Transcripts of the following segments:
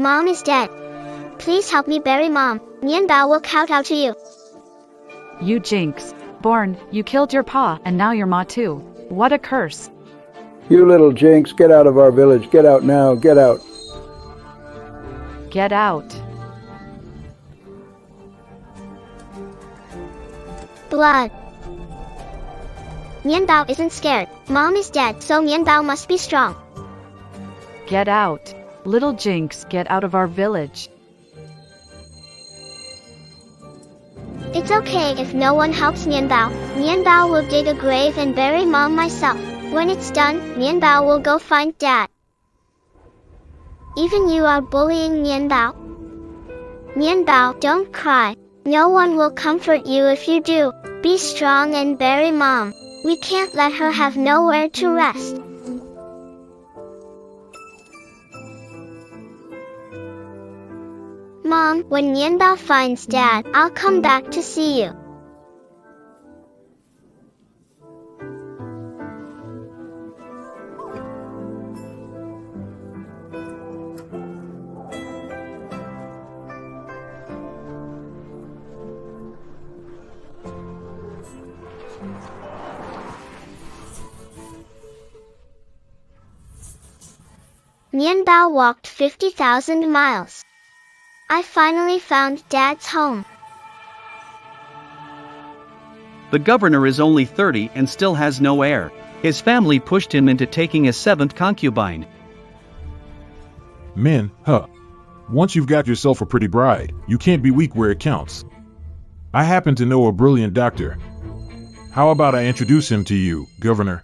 Mom is dead. Please help me bury Mom. Nian Bao will kowtow to you. You jinx. Born, you killed your pa, and now your ma too. What a curse. You little jinx, get out of our village. Get out now, get out. Get out. Blood. Nian Bao isn't scared. Mom is dead, so Nian Bao must be strong. Get out. Little jinx, get out of our village. It's okay if no one helps Nian Bao. Nian Bao will dig a grave and bury Mom myself. When it's done, Nian Bao will go find Dad. Even you are bullying Nian Bao. Nian Bao, don't cry. No one will comfort you if you do. Be strong and bury Mom. We can't let her have nowhere to rest. Mom, when Nian Bao finds Dad, I'll come back to see you. Nian Bao walked 50,000 miles. I finally found Dad's home. The governor is only 30 and still has no heir. His family pushed him into taking a 7th concubine. Men, once you've got yourself a pretty bride, you can't be weak where it counts. I happen to know a brilliant doctor. How about I introduce him to you, Governor?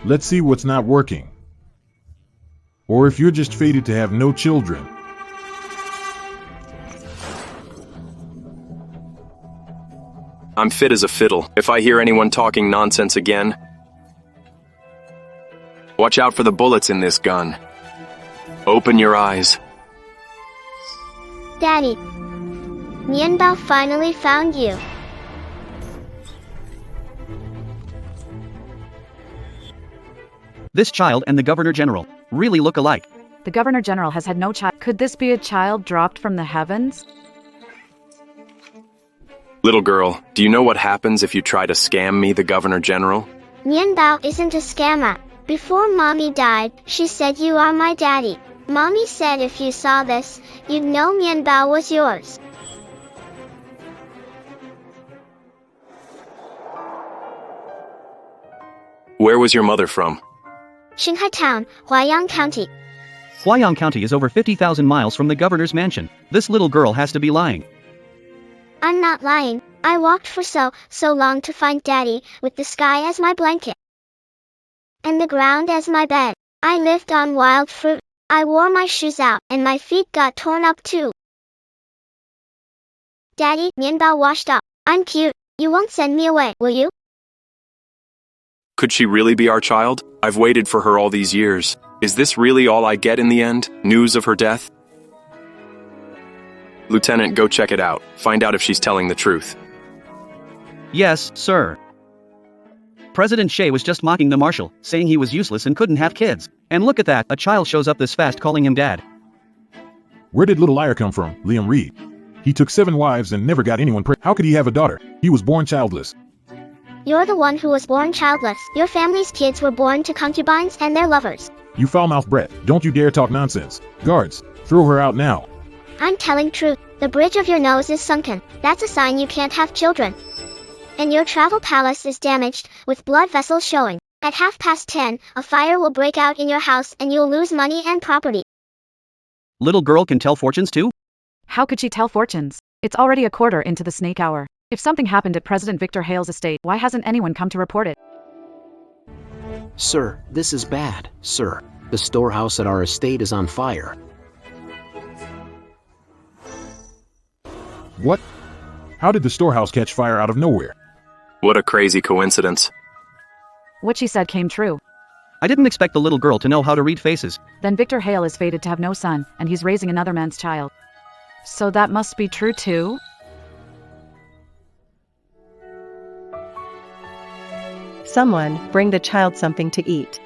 Let's see what's not working. Or if you're just fated to have no children. I'm fit as a fiddle. If I hear anyone talking nonsense again, watch out for the bullets in this gun. Open your eyes. Daddy, Nian Bao finally found you. This child and the Governor General really look alike. The Governor General has had no child. Could this be a child dropped from the heavens? Little girl, do you know what happens if you try to scam me, the Governor General? Nian Bao isn't a scammer. Before Mommy died, she said you are my daddy. Mommy said if you saw this, you'd know Nian Bao was yours. Where was your mother from? Xinghai Town, Huaiyang County. Huaiyang County is over 50,000 miles from the governor's mansion. This little girl has to be lying. I'm not lying. I walked for so long to find Daddy, with the sky as my blanket. And the ground as my bed. I lived on wild fruit. I wore my shoes out, and my feet got torn up too. Daddy, Nian Bao washed up. I'm cute. You won't send me away, will you? Could she really be our child? I've waited for her all these years. Is this really all I get in the end? News of her death? Lieutenant, go check it out. Find out if she's telling the truth. Yes, sir. President Shea was just mocking the marshal, saying he was useless and couldn't have kids. And look at that, a child shows up this fast calling him dad. Where did little liar come from, Liam Reed? He took 7 wives and never got anyone pregnant. How could he have a daughter? He was born childless. You're the one who was born childless. Your family's kids were born to concubines and their lovers. You foul-mouthed brat, don't you dare talk nonsense. Guards, throw her out now. I'm telling truth. The bridge of your nose is sunken. That's a sign you can't have children. And your travel palace is damaged, with blood vessels showing. At 10:30, a fire will break out in your house and you'll lose money and property. Little girl can tell fortunes too? How could she tell fortunes? It's already a quarter into the snake hour. If something happened at President Victor Hale's estate, why hasn't anyone come to report it? Sir, this is bad, sir. The storehouse at our estate is on fire. What? How did the storehouse catch fire out of nowhere? What a crazy coincidence. What she said came true. I didn't expect the little girl to know how to read faces. Then Victor Hale is fated to have no son, and he's raising another man's child. So that must be true too? Someone bring the child something to eat.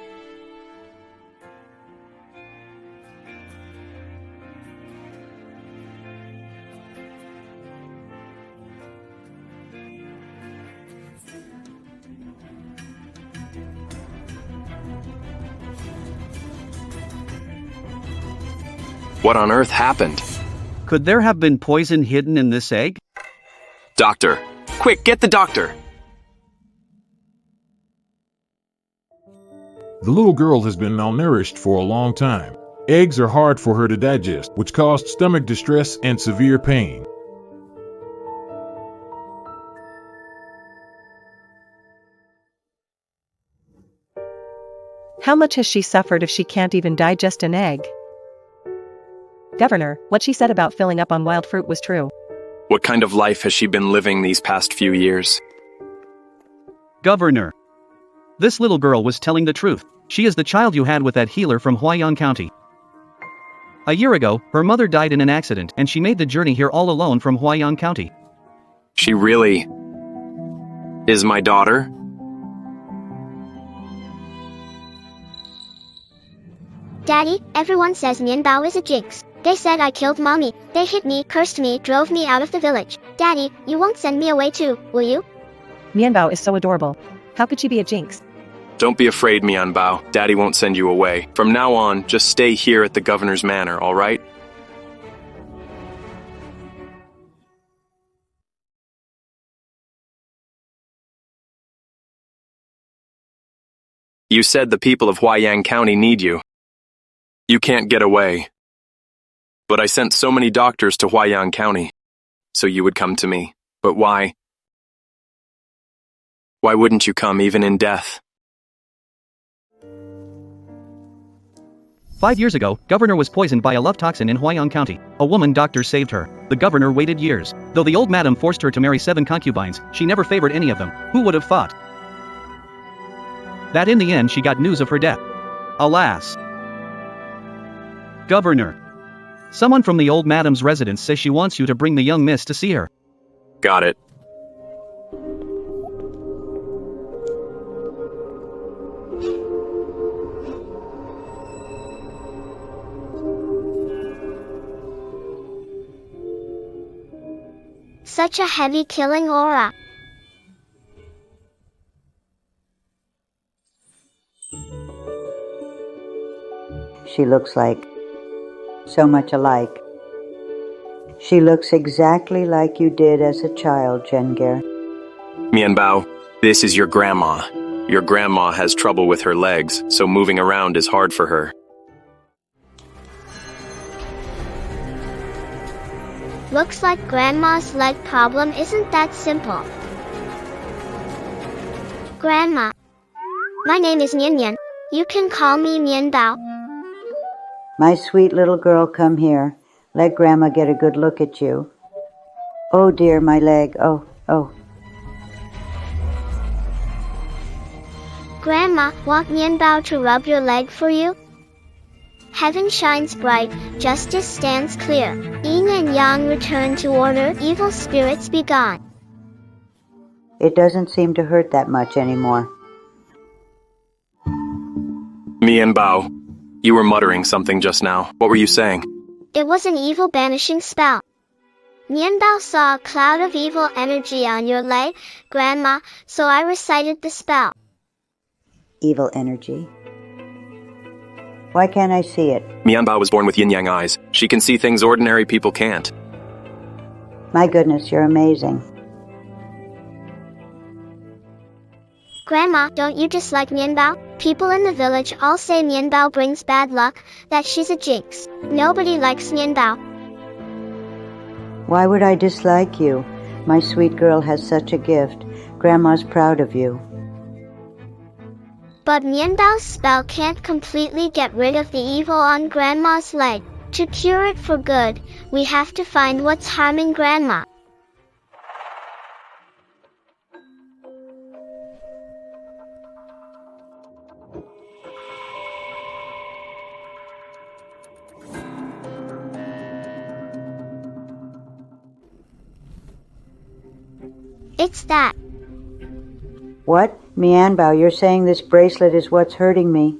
What on earth happened? Could there have been poison hidden in this egg? Doctor! Quick, get the doctor! The little girl has been malnourished for a long time. Eggs are hard for her to digest, which caused stomach distress and severe pain. How much has she suffered if she can't even digest an egg? Governor, what she said about filling up on wild fruit was true. What kind of life has she been living these past few years? Governor. This little girl was telling the truth. She is the child you had with that healer from Huaiyang County. A year ago, her mother died in an accident and she made the journey here all alone from Huaiyang County. She really is my daughter? Daddy, everyone says Mianbao is a jinx. They said I killed mommy. They hit me, cursed me, drove me out of the village. Daddy, you won't send me away too, will you? Mianbao is so adorable. How could she be a jinx? Don't be afraid, Mianbao. Daddy won't send you away. From now on, just stay here at the governor's manor, all right? You said the people of Huaiyang County need you. You can't get away. But I sent so many doctors to Huaiyang County, so you would come to me. But why? Why wouldn't you come even in death? 5 years ago, Governor was poisoned by a love toxin in Huaiyang County. A woman doctor saved her. The governor waited years. Though the old madam forced her to marry 7 concubines, she never favored any of them. Who would have thought that in the end she got news of her death? Alas. Governor. Someone from the old madam's residence says she wants you to bring the young miss to see her. Got it. Such a heavy killing aura. She looks like so much alike. She looks exactly like you did as a child, Jenger. Mianbao, this is your grandma. Your grandma has trouble with her legs, so moving around is hard for her. Looks like Grandma's leg problem isn't that simple. Grandma. My name is Nian. You can call me Mianbao. My sweet little girl, come here. Let Grandma get a good look at you. Oh dear, my leg. Oh. Grandma, want Mianbao to rub your leg for you? Heaven shines bright, justice stands clear. Yin and yang return to order, evil spirits be gone. It doesn't seem to hurt that much anymore. Mianbao, you were muttering something just now. What were you saying? It was an evil banishing spell. Mianbao saw a cloud of evil energy on your leg, Grandma, so I recited the spell. Evil energy. Why can't I see it? Mianbao was born with yin-yang eyes. She can see things ordinary people can't. My goodness, you're amazing. Grandma, don't you dislike Mianbao? People in the village all say Mianbao brings bad luck, that she's a jinx. Nobody likes Mianbao. Why would I dislike you? My sweet girl has such a gift. Grandma's proud of you. But Mianbao's spell can't completely get rid of the evil on Grandma's leg. To cure it for good, we have to find what's harming Grandma. It's that. What? Mianbao, you're saying this bracelet is what's hurting me?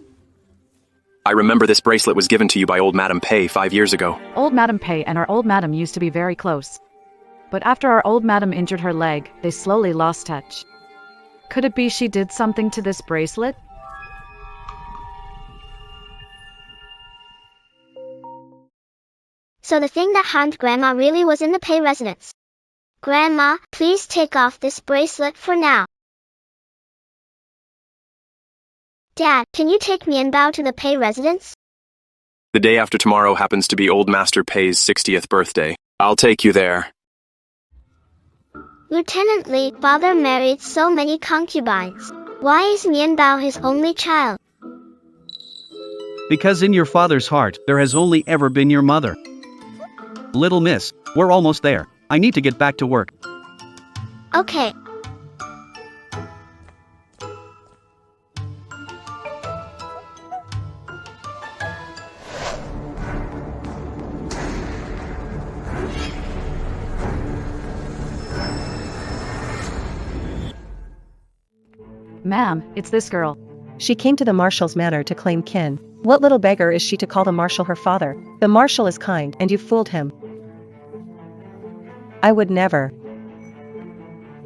I remember this bracelet was given to you by old Madam Pei 5 years ago. Old Madam Pei and our old madam used to be very close. But after our old madam injured her leg, they slowly lost touch. Could it be she did something to this bracelet? So the thing that harmed Grandma really was in the pay residence. Grandma, please take off this bracelet for now. Dad, can you take me and Bao to the pay residence? The day after tomorrow happens to be Old Master Pei's 60th birthday. I'll take you there. Lieutenant Li, father married so many concubines. Why is Mian Bao his only child? Because in your father's heart, there has only ever been your mother. Little miss, we're almost there. I need to get back to work. Okay. Ma'am, it's this girl. She came to the marshal's manor to claim kin. What little beggar is she to call the marshal her father? The marshal is kind, and you fooled him. I would never.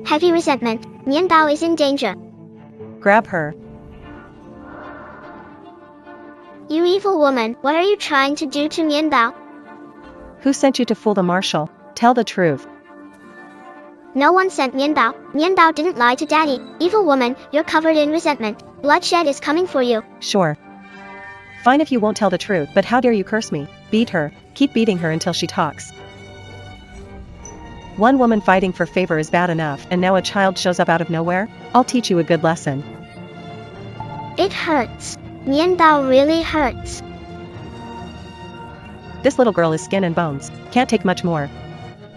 Heavy resentment. Mian Bao is in danger. Grab her. You evil woman, what are you trying to do to Mian Bao? Who sent you to fool the marshal? Tell the truth. No one sent Mian Bao. Mian Bao didn't lie to Daddy. Evil woman, you're covered in resentment. Bloodshed is coming for you. Sure. Fine if you won't tell the truth, but how dare you curse me? Beat her. Keep beating her until she talks. One woman fighting for favor is bad enough, and now a child shows up out of nowhere? I'll teach you a good lesson. It hurts. Mian Bao really hurts. This little girl is skin and bones. Can't take much more.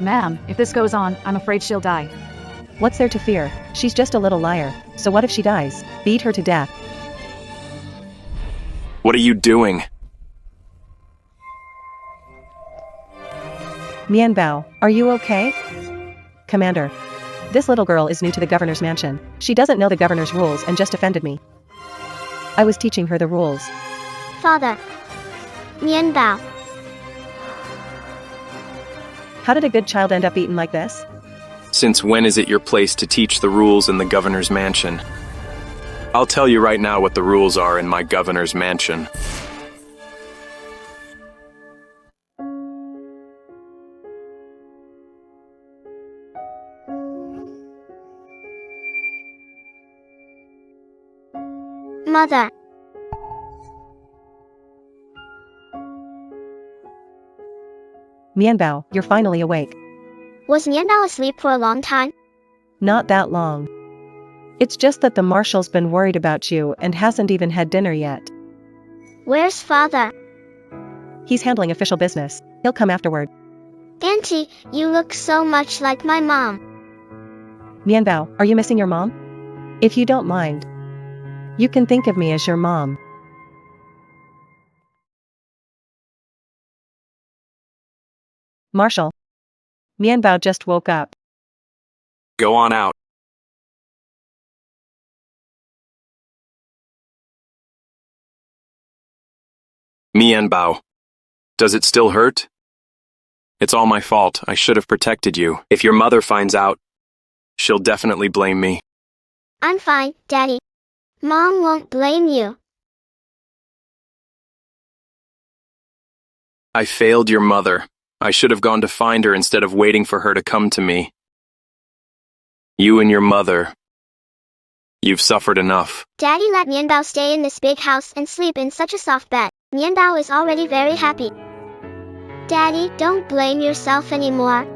Ma'am, if this goes on, I'm afraid she'll die. What's there to fear? She's just a little liar. So what if she dies? Beat her to death. What are you doing? Mian Bao, are you okay? Commander. This little girl is new to the governor's mansion. She doesn't know the governor's rules and just offended me. I was teaching her the rules. Father. Mian Bao. How did a good child end up eaten like this? Since when is it your place to teach the rules in the governor's mansion? I'll tell you right now what the rules are in my governor's mansion. Mother. Mian Bao, you're finally awake. Was Mian Bao asleep for a long time? Not that long. It's just that the marshal's been worried about you and hasn't even had dinner yet. Where's father? He's handling official business. He'll come afterward. Auntie, you look so much like my mom. Mian Bao, are you missing your mom? If you don't mind, you can think of me as your mom. Marshal. Mian Bao just woke up. Go on out. Mian Bao. Does it still hurt? It's all my fault. I should have protected you. If your mother finds out, she'll definitely blame me. I'm fine, Daddy. Mom won't blame you. I failed your mother. I should have gone to find her instead of waiting for her to come to me. You and your mother. You've suffered enough. Daddy let Mian Bao stay in this big house and sleep in such a soft bed. Mian Bao is already very happy. Daddy, don't blame yourself anymore.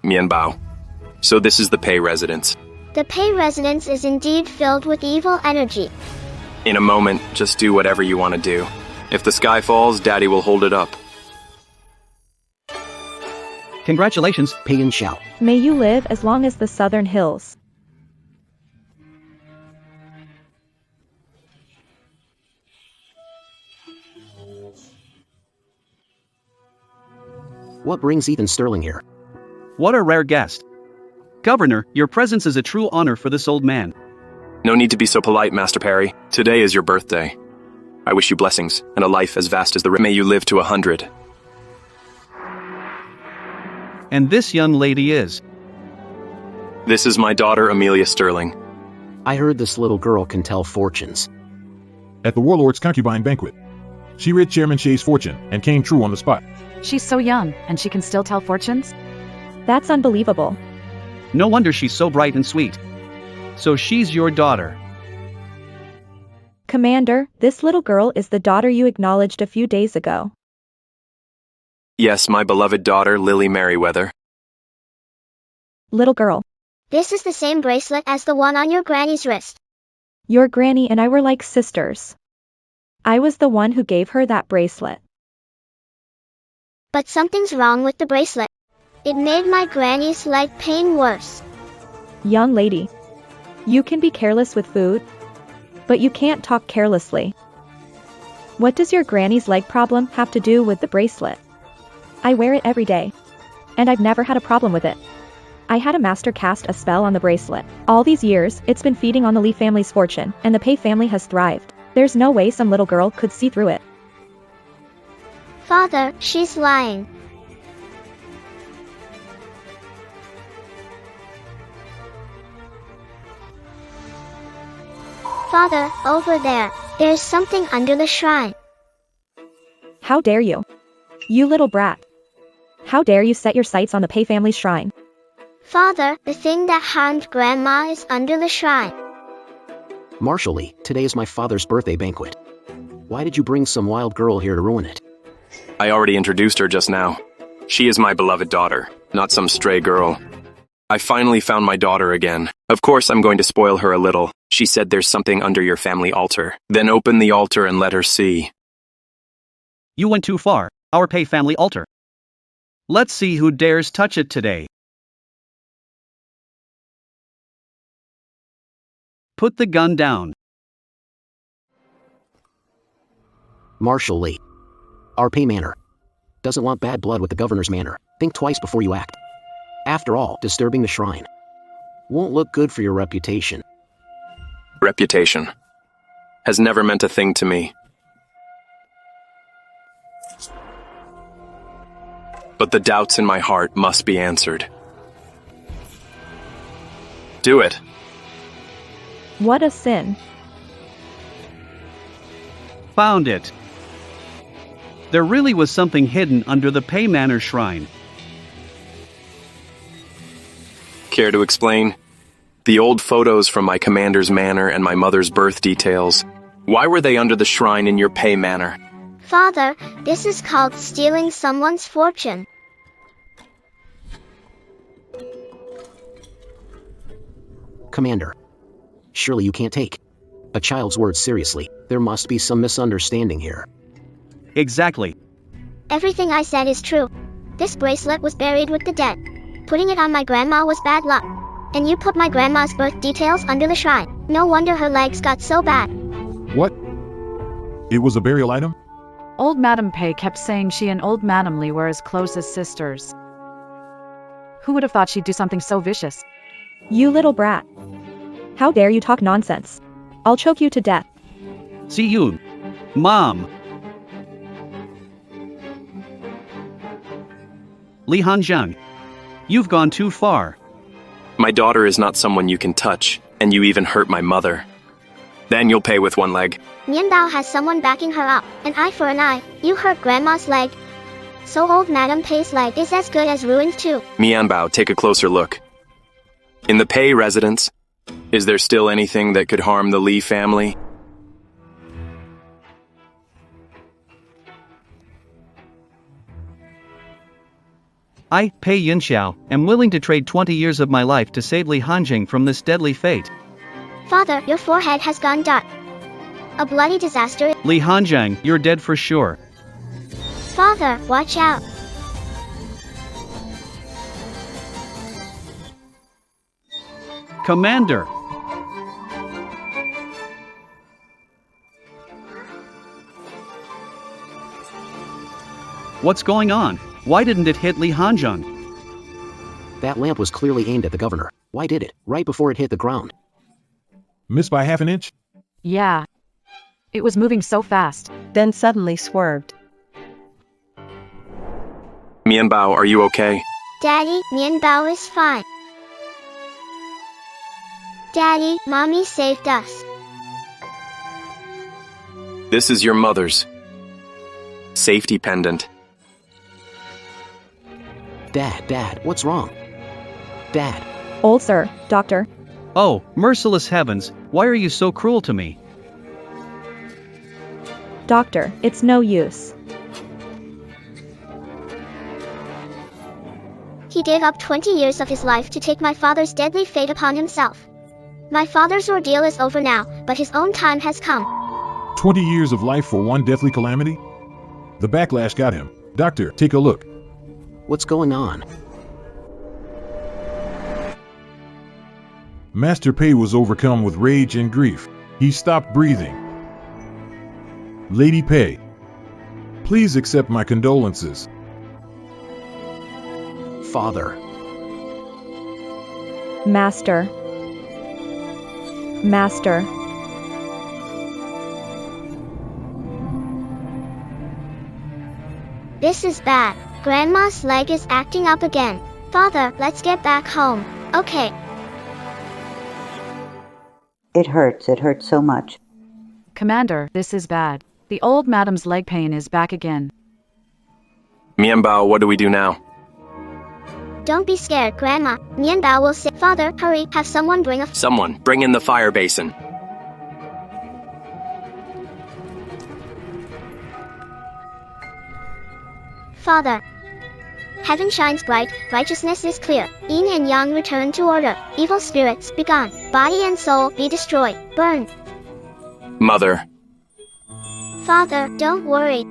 Mian Bao. So this is the Pei residence. The Pei residence is indeed filled with evil energy. In a moment, just do whatever you want to do. If the sky falls, Daddy will hold it up. Congratulations. Pay and shall. May you live as long as the southern hills. What brings Ethan Sterling here? What a rare guest. Governor, your presence is a true honor for this old man. No need to be so polite, Master Perry. Today is your birthday. I wish you blessings and a life as vast as the river. May you live to 100. And this young lady is. This is my daughter, Amelia Sterling. I heard this little girl can tell fortunes. At the warlord's concubine banquet, she read Chairman Shea's fortune and came true on the spot. She's so young, and she can still tell fortunes? That's unbelievable. No wonder she's so bright and sweet. So she's your daughter. Commander, this little girl is the daughter you acknowledged a few days ago. Yes, my beloved daughter, Lily Merriweather. Little girl, This is the same bracelet as the one on your granny's wrist. your granny and I were like sisters. I was the one who gave her that bracelet. But something's wrong with the bracelet. It made my granny's leg pain worse. Young lady, you can be careless with food, but you can't talk carelessly. What does your granny's leg problem have to do with the bracelet? I wear it every day, and I've never had a problem with it. I had a master cast a spell on the bracelet. All these years, it's been feeding on the Lee family's fortune, and the Pei family has thrived. There's no way some little girl could see through it. Father, she's lying. Father, over there, there's something under the shrine. How dare you? You little brat. How dare you set your sights on the Pei family shrine? Father, the thing that harmed Grandma is under the shrine. Marshal Lee, today is my father's birthday banquet. Why did you bring some wild girl here to ruin it? I already introduced her just now. She is my beloved daughter, not some stray girl. I finally found my daughter again. Of course I'm going to spoil her a little. She said there's something under your family altar. Then open the altar and let her see. You went too far, our Pei family altar. Let's see who dares touch it today. Put the gun down. Marshal Lee. Our Pei Manor doesn't want bad blood with the governor's manor. Think twice before you act. After all, disturbing the shrine won't look good for your reputation. Reputation has never meant a thing to me. But the doubts in my heart must be answered. Do it. What a sin. Found it. There really was something hidden under the Pei Manor shrine. Care to explain? The old photos from my commander's manor and my mother's birth details. Why were they under the shrine in your Pei Manor? Father, this is called stealing someone's fortune. Commander, surely you can't take a child's words seriously. There must be some misunderstanding here. Exactly. Everything I said is true. This bracelet was buried with the dead. Putting it on my grandma was bad luck. And you put my grandma's birth details under the shrine. No wonder her legs got so bad. What? It was a burial item? Old Madame Pei kept saying she and old Madame Lee were as close as sisters. Who would have thought she'd do something so vicious? You little brat. How dare you talk nonsense? I'll choke you to death. See you, Mom. Li Hanjiang, you've gone too far. My daughter is not someone you can touch, and you even hurt my mother. Then you'll pay with one leg. Mianbao has someone backing her up, an eye for an eye. You hurt Grandma's leg. So old Madame Pei's leg is as good as ruined too. Mianbao, take a closer look. In the Pei residence, is there still anything that could harm the Lee family? I, Pei Yunxiao, am willing to trade 20 years of my life to save Li Hanjing from this deadly fate. Father, your forehead has gone dark. A bloody disaster. Li Hanjiang, you're dead for sure. Father, watch out. Commander! What's going on? Why didn't it hit Li Hanjiang? That lamp was clearly aimed at the governor. Why did it, right before it hit the ground? Missed by half an inch? Yeah. It was moving so fast. Then suddenly swerved. Mianbao, are you okay? Daddy, Mianbao is fine. Daddy, Mommy saved us. This is your mother's safety pendant. Dad, what's wrong? Dad. Old sir, doctor. Oh, merciless heavens, why are you so cruel to me? Doctor, it's no use. He gave up 20 years of his life to take my father's deadly fate upon himself. My father's ordeal is over now, but his own time has come. 20 years of life for one deathly calamity? The backlash got him. Doctor, take a look. What's going on? Master Pei was overcome with rage and grief. He stopped breathing. Lady Pei, please accept my condolences. Father. Master. Master. This is bad. Grandma's leg is acting up again. Father, let's get back home. Okay. It hurts so much. Commander, this is bad. The old madam's leg pain is back again. Mianbao, what do we do now? Don't be scared, Grandma. Mianbao will say, Father, hurry, have someone bring a... Someone, bring in the fire basin. Father. Heaven shines bright, righteousness is clear. Yin and yang return to order. Evil spirits, be gone. Body and soul, be destroyed. Burn. Mother. Father, don't worry.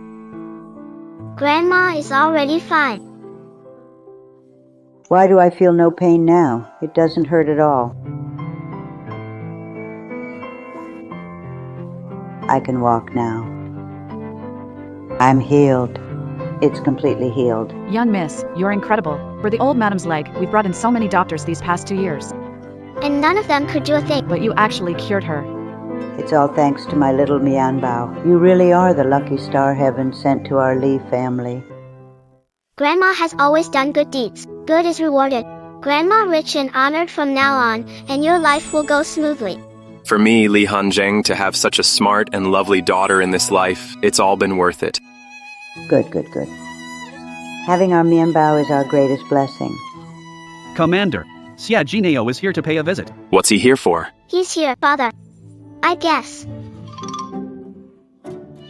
Grandma is already fine. Why do I feel no pain now? It doesn't hurt at all. I can walk now. I'm healed. It's completely healed. Young miss, you're incredible. For the old madam's leg, we've brought in so many doctors these past 2 years. And none of them could do a thing. But you actually cured her. It's all thanks to my little Mianbao. You really are the lucky star heaven sent to our Li family. Grandma has always done good deeds. Good is rewarded. Grandma rich and honored from now on, and your life will go smoothly. For me, Li Hanzheng, to have such a smart and lovely daughter in this life, it's all been worth it. Good. Having our Mianbao is our greatest blessing. Commander, Xia Jineo is here to pay a visit. What's he here for? He's here, Father. I guess.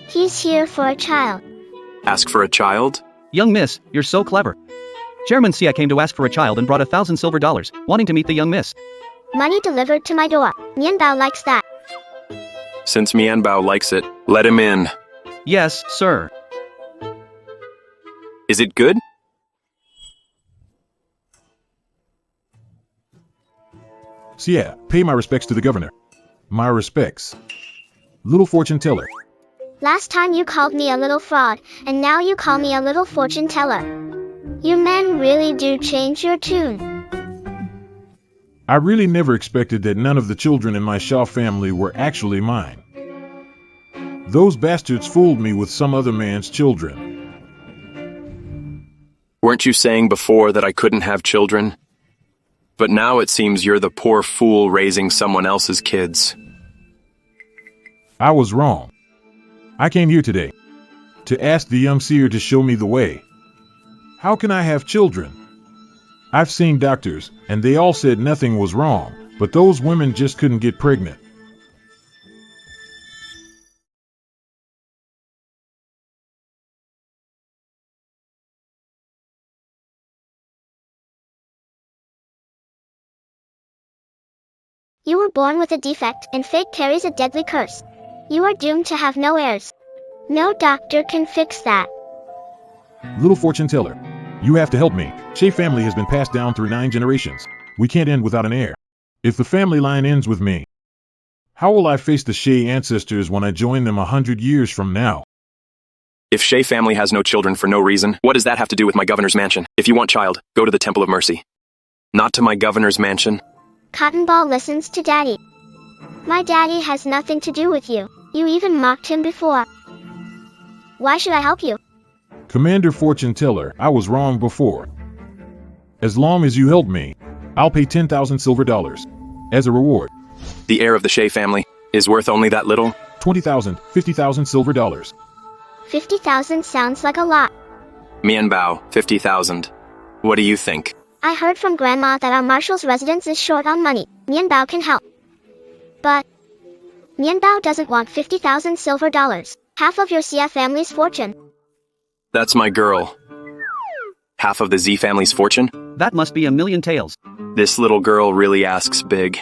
He's here for a child. Ask for a child? Young miss, you're so clever. Chairman Xia came to ask for a child and brought $1,000 silver, wanting to meet the young miss. Money delivered to my door. Mianbao likes that. Since Mianbao likes it, let him in. Yes, sir. Is it good? Xia, pay my respects to the governor. My respects. Little fortune teller. Last time you called me a little fraud, and now you call me a little fortune teller. You men really do change your tune. I really never expected that none of the children in my Shaw family were actually mine. Those bastards fooled me with some other man's children. Weren't you saying before that I couldn't have children? But now it seems you're the poor fool raising someone else's kids. I was wrong. I came here today to ask the young seer to show me the way. How can I have children? I've seen doctors, and they all said nothing was wrong, but those women just couldn't get pregnant. You were born with a defect, and fate carries a deadly curse. You are doomed to have no heirs. No doctor can fix that. Little fortune teller, you have to help me. Shea family has been passed down through 9 generations. We can't end without an heir. If the family line ends with me, how will I face the Shea ancestors when I join them 100 years from now? If Shea family has no children for no reason, what does that have to do with my governor's mansion? If you want child, go to the Temple of Mercy. Not to my governor's mansion. Cotton Ball listens to Daddy. My daddy has nothing to do with you. You even mocked him before. Why should I help you? Commander Fortune Teller, I was wrong before. As long as you help me, I'll pay 10,000 silver dollars. As a reward. The heir of the Shea family is worth only that little? 20,000, 50,000 silver dollars. 50,000 sounds like a lot. Mian Bao, 50,000. What do you think? I heard from Grandma that our marshal's residence is short on money. Mian Bao can help. But Mian Bao doesn't want 50,000 silver dollars, half of your Xia family's fortune. That's my girl. Half of the Z family's fortune? That must be a million taels. This little girl really asks big.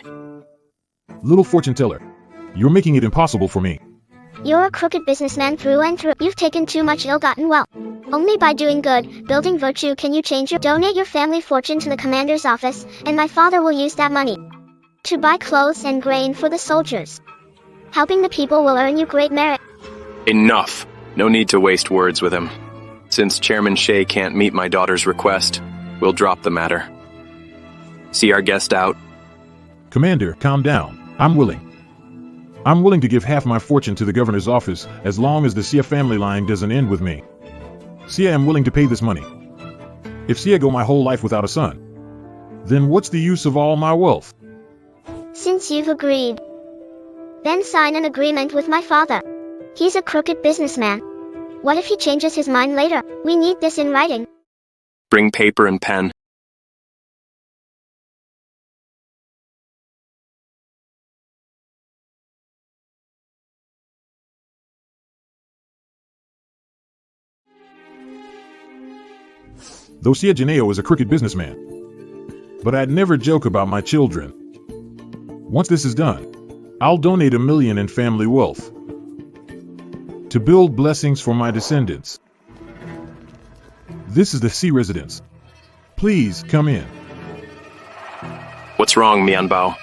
Little Fortune Teller, you're making it impossible for me. You're a crooked businessman through and through. You've taken too much ill-gotten wealth. Only by doing good, building virtue can you change your— Donate your family fortune to the commander's office, and my father will use that money to buy clothes and grain for the soldiers. Helping the people will earn you great merit. Enough. No need to waste words with him. Since Chairman Shea can't meet my daughter's request, we'll drop the matter. See our guest out? Commander, calm down. I'm willing. I'm willing to give half my fortune to the governor's office as long as the Xia family line doesn't end with me. Xia am willing to pay this money. If Xia go my whole life without a son, then what's the use of all my wealth? Since you've agreed, then sign an agreement with my father. He's a crooked businessman. What if he changes his mind later? We need this in writing. Bring paper and pen. Though Xia Janeo is a crooked businessman, but I'd never joke about my children. Once this is done, I'll donate 1 million in family wealth to build blessings for my descendants. This is the Sea residence. Please come in. What's wrong, Mian Bao?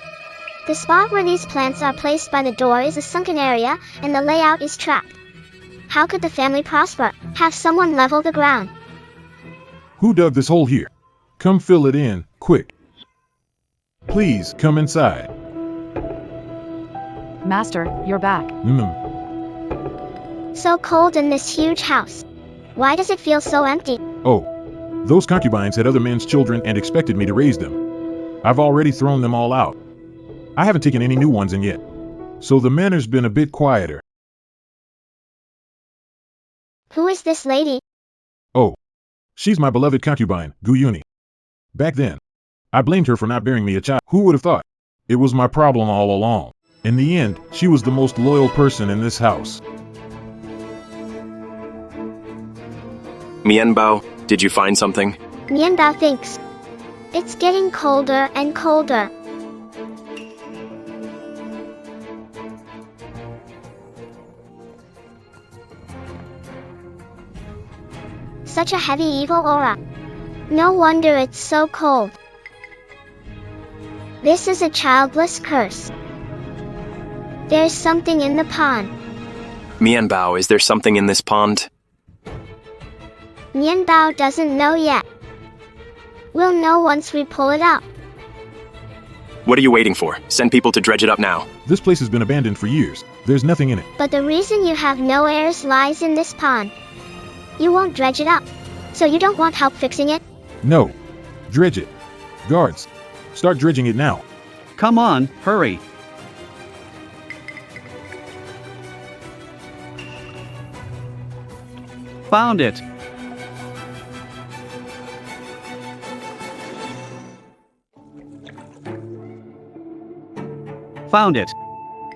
The spot where these plants are placed by the door is a sunken area, and the layout is trapped. How could the family prosper? Have someone level the ground. Who dug this hole here? Come fill it in, quick. Please, come inside. Master, you're back. So cold in this huge house. Why does it feel so empty? Oh, those concubines had other men's children and expected me to raise them. I've already thrown them all out. I haven't taken any new ones in yet. So the manor's been a bit quieter. Who is this lady? Oh, she's my beloved concubine, Guyuni. Back then, I blamed her for not bearing me a child. Who would have thought? It was my problem all along. In the end, she was the most loyal person in this house. Mian Bao, did you find something? Mian Bao thinks. It's getting colder and colder. Such a heavy evil aura. No wonder it's so cold. This is a childless curse. There's something in the pond. Mian Bao, is there something in this pond? Mian Bao doesn't know yet. We'll know once we pull it out. What are you waiting for? Send people to dredge it up now. This place has been abandoned for years. There's nothing in it. But the reason you have no heirs lies in this pond. You won't dredge it up. So you don't want help fixing it? No. Dredge it. Guards, start dredging it now. Come on, hurry. Found it. Found it.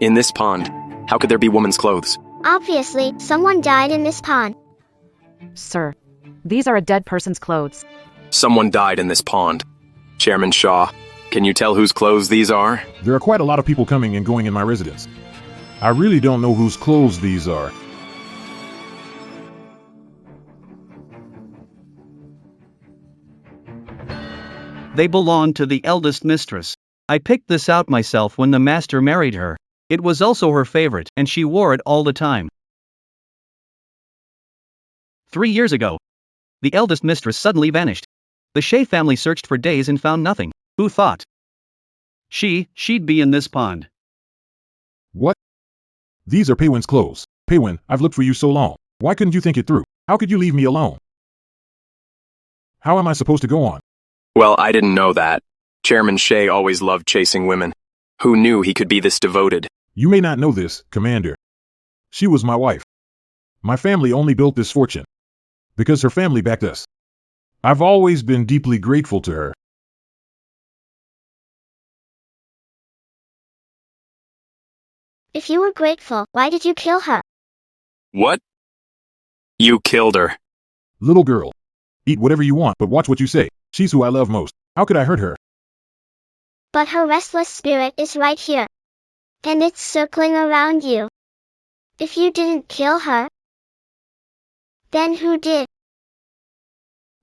In this pond. How could there be woman's clothes? Obviously, someone died in this pond. Sir, these are a dead person's clothes. Someone died in this pond. Chairman Shaw, can you tell whose clothes these are? There are quite a lot of people coming and going in my residence. I really don't know whose clothes these are. They belong to the eldest mistress. I picked this out myself when the master married her. It was also her favorite, and she wore it all the time. 3 years ago, the eldest mistress suddenly vanished. The Shea family searched for days and found nothing. Who thought she'd be in this pond? What? These are Paywin's clothes. Paywin, I've looked for you so long. Why couldn't you think it through? How could you leave me alone? How am I supposed to go on? Well, I didn't know that. Chairman Shea always loved chasing women. Who knew he could be this devoted? You may not know this, Commander. She was my wife. My family only built this fortune because her family backed us. I've always been deeply grateful to her. If you were grateful, why did you kill her? What? You killed her. Little girl, eat whatever you want, but watch what you say. She's who I love most. How could I hurt her? But her restless spirit is right here. And it's circling around you. If you didn't kill her, then who did?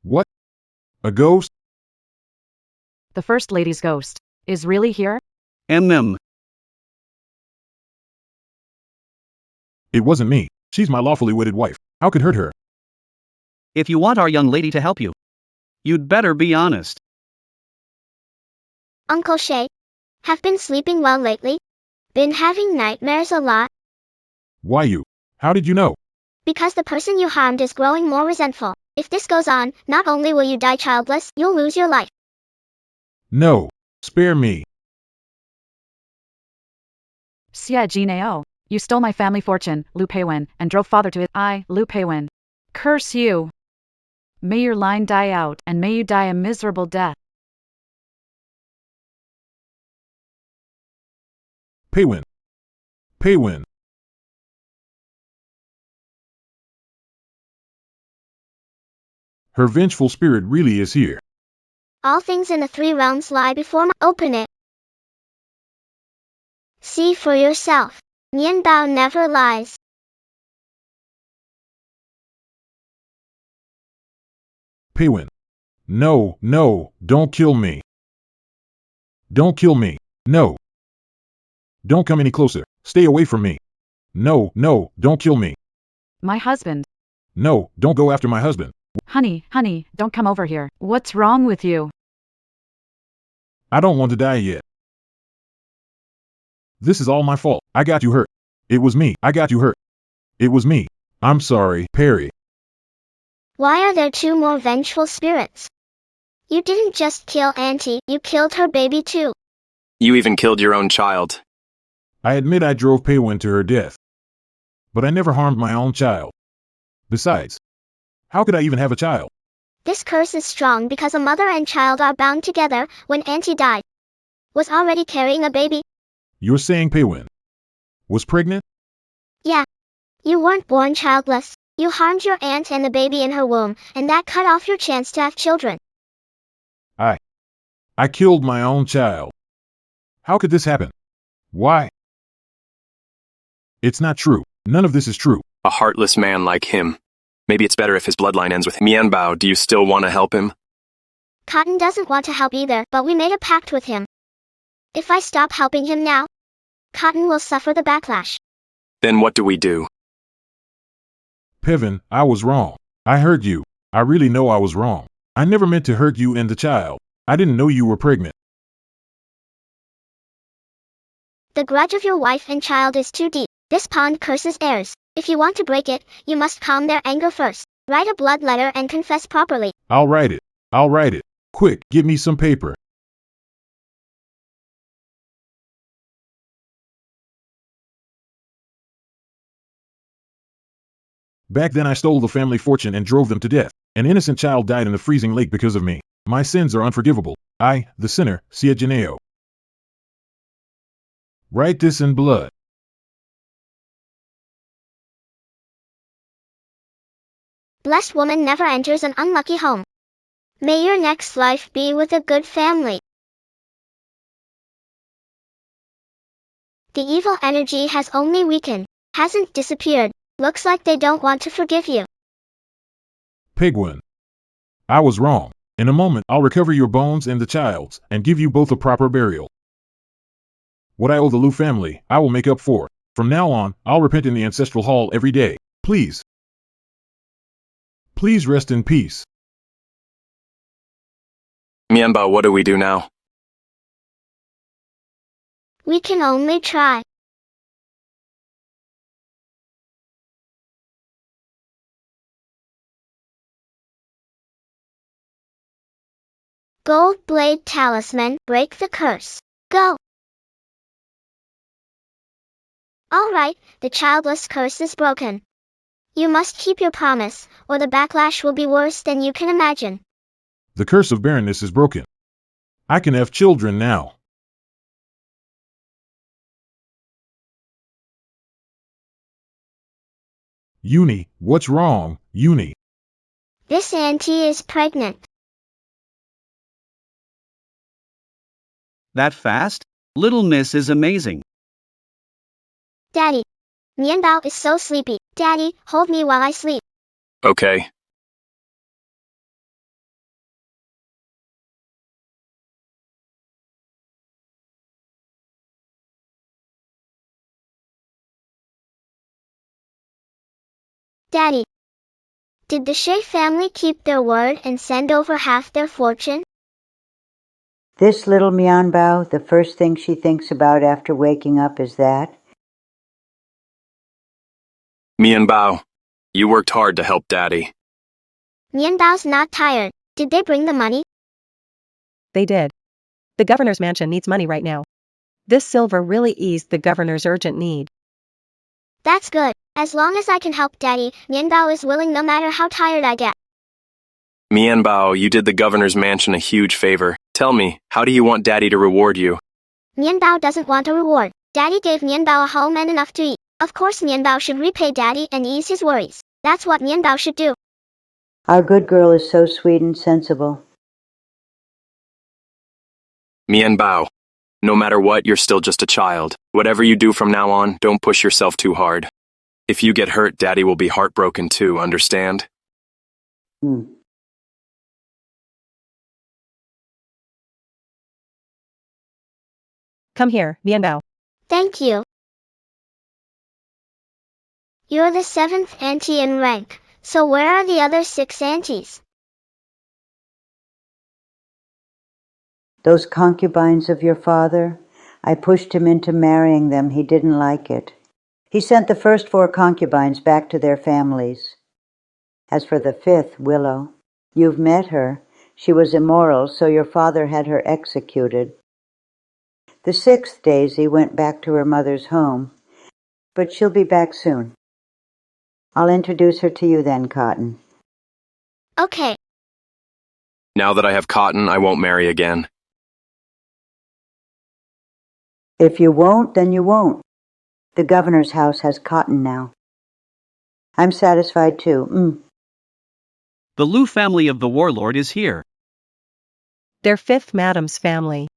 What? A ghost? The First Lady's ghost is really here? Them. It wasn't me. She's my lawfully wedded wife. How could hurt her? If you want our young lady to help you, you'd better be honest. Uncle Shay, have been sleeping well lately? Been having nightmares a lot? Why you? How did you know? Because the person you harmed is growing more resentful. If this goes on, not only will you die childless, you'll lose your life. No. Spare me. Xia Jinao. You stole my family fortune, Lu Peiwen, and drove father to it. I, Lu Peiwen. Curse you. May your line die out, and may you die a miserable death. Paywin. Paywin. Her vengeful spirit really is here. All things in the three realms lie before me. Open it. See for yourself. Nian Bao never lies. Paywin. No, no, don't kill me. Don't kill me. No. Don't come any closer. Stay away from me. No, no, don't kill me. My husband. No, don't go after my husband. Honey, don't come over here. What's wrong with you? I don't want to die yet. This is all my fault. I got you hurt. It was me. I got you hurt. It was me. I'm sorry, Perry. Why are there two more vengeful spirits? You didn't just kill Auntie, you killed her baby too. You even killed your own child. I admit I drove Paywin to her death. But I never harmed my own child. Besides, how could I even have a child? This curse is strong because a mother and child are bound together. When Auntie died, was already carrying a baby. You're saying Paywin was pregnant? Yeah. You weren't born childless. You harmed your aunt and the baby in her womb, and that cut off your chance to have children. I killed my own child. How could this happen? Why? It's not true. None of this is true. A heartless man like him. Maybe it's better if his bloodline ends with Mian Bao. Do you still want to help him? Cotton doesn't want to help either, but we made a pact with him. If I stop helping him now, Cotton will suffer the backlash. Then what do we do? Pevin, I was wrong. I hurt you. I really know I was wrong. I never meant to hurt you and the child. I didn't know you were pregnant. The grudge of your wife and child is too deep. This pond curses heirs. If you want to break it, you must calm their anger first. Write a blood letter and confess properly. I'll write it. I'll write it. Quick, give me some paper. Back then I stole the family fortune and drove them to death. An innocent child died in the freezing lake because of me. My sins are unforgivable. I, the sinner, Xia Jinao. Write this in blood. Blessed woman never enters an unlucky home. May your next life be with a good family. The evil energy has only weakened, hasn't disappeared. Looks like they don't want to forgive you. Pigwin. I was wrong. In a moment, I'll recover your bones and the child's, and give you both a proper burial. What I owe the Lu family, I will make up for. From now on, I'll repent in the ancestral hall every day. Please. Please rest in peace. Mian Bao, what do we do now? We can only try. Gold blade talisman, break the curse. Go! Alright, the childless curse is broken. You must keep your promise, or the backlash will be worse than you can imagine. The curse of barrenness is broken. I can have children now. Uni, what's wrong, Uni? This auntie is pregnant. That fast? Little miss is amazing. Daddy. Mianbao is so sleepy. Daddy, hold me while I sleep. Okay. Daddy. Did the Shay family keep their word and send over half their fortune? This little Mianbao, the first thing she thinks about after waking up is that. Mianbao, you worked hard to help Daddy. Mianbao's not tired. Did they bring the money? They did. The governor's mansion needs money right now. This silver really eased the governor's urgent need. That's good. As long as I can help Daddy, Mianbao is willing no matter how tired I get. Mianbao, you did the governor's mansion a huge favor. Tell me, how do you want Daddy to reward you? Mianbao doesn't want a reward. Daddy gave Mianbao a home and enough to eat. Of course Mianbao should repay Daddy and ease his worries. That's what Mianbao should do. Our good girl is so sweet and sensible. Mianbao, no matter what, you're still just a child. Whatever you do from now on, don't push yourself too hard. If you get hurt, Daddy will be heartbroken too, understand? Come here, Mianbao. Thank you. You're the 7th auntie in rank, so where are the other 6 aunties? Those concubines of your father, I pushed him into marrying them. He didn't like it. He sent the first 4 concubines back to their families. As for the 5th, Willow, you've met her. She was immoral, so your father had her executed. The 6th, Daisy, went back to her mother's home, but she'll be back soon. I'll introduce her to you then, Cotton. Okay. Now that I have Cotton, I won't marry again. If you won't, then you won't. The governor's house has Cotton now. I'm satisfied too. The Liu family of the warlord is here. They're 5th Madam's family.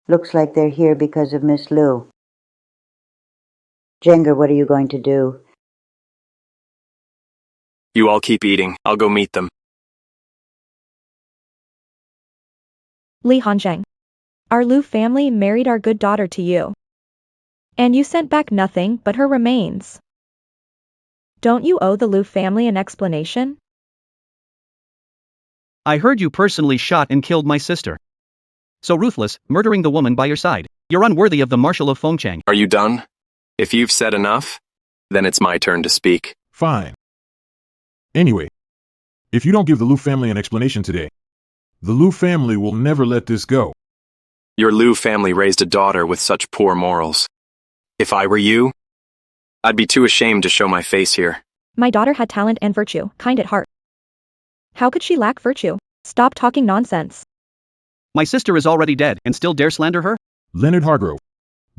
Looks like they're here because of Miss Liu. Jenga, what are you going to do? You all keep eating. I'll go meet them. Li Hanzheng. Our Liu family married our good daughter to you. And you sent back nothing but her remains. Don't you owe the Liu family an explanation? I heard you personally shot and killed my sister. So ruthless, murdering the woman by your side. You're unworthy of the Marshal of Fengchang. Are you done? If you've said enough, then it's my turn to speak. Fine. Anyway, if you don't give the Liu family an explanation today, the Liu family will never let this go. Your Liu family raised a daughter with such poor morals. If I were you, I'd be too ashamed to show my face here. My daughter had talent and virtue, kind at heart. How could she lack virtue? Stop talking nonsense. My sister is already dead and still dare slander her? Leonard Hargrove,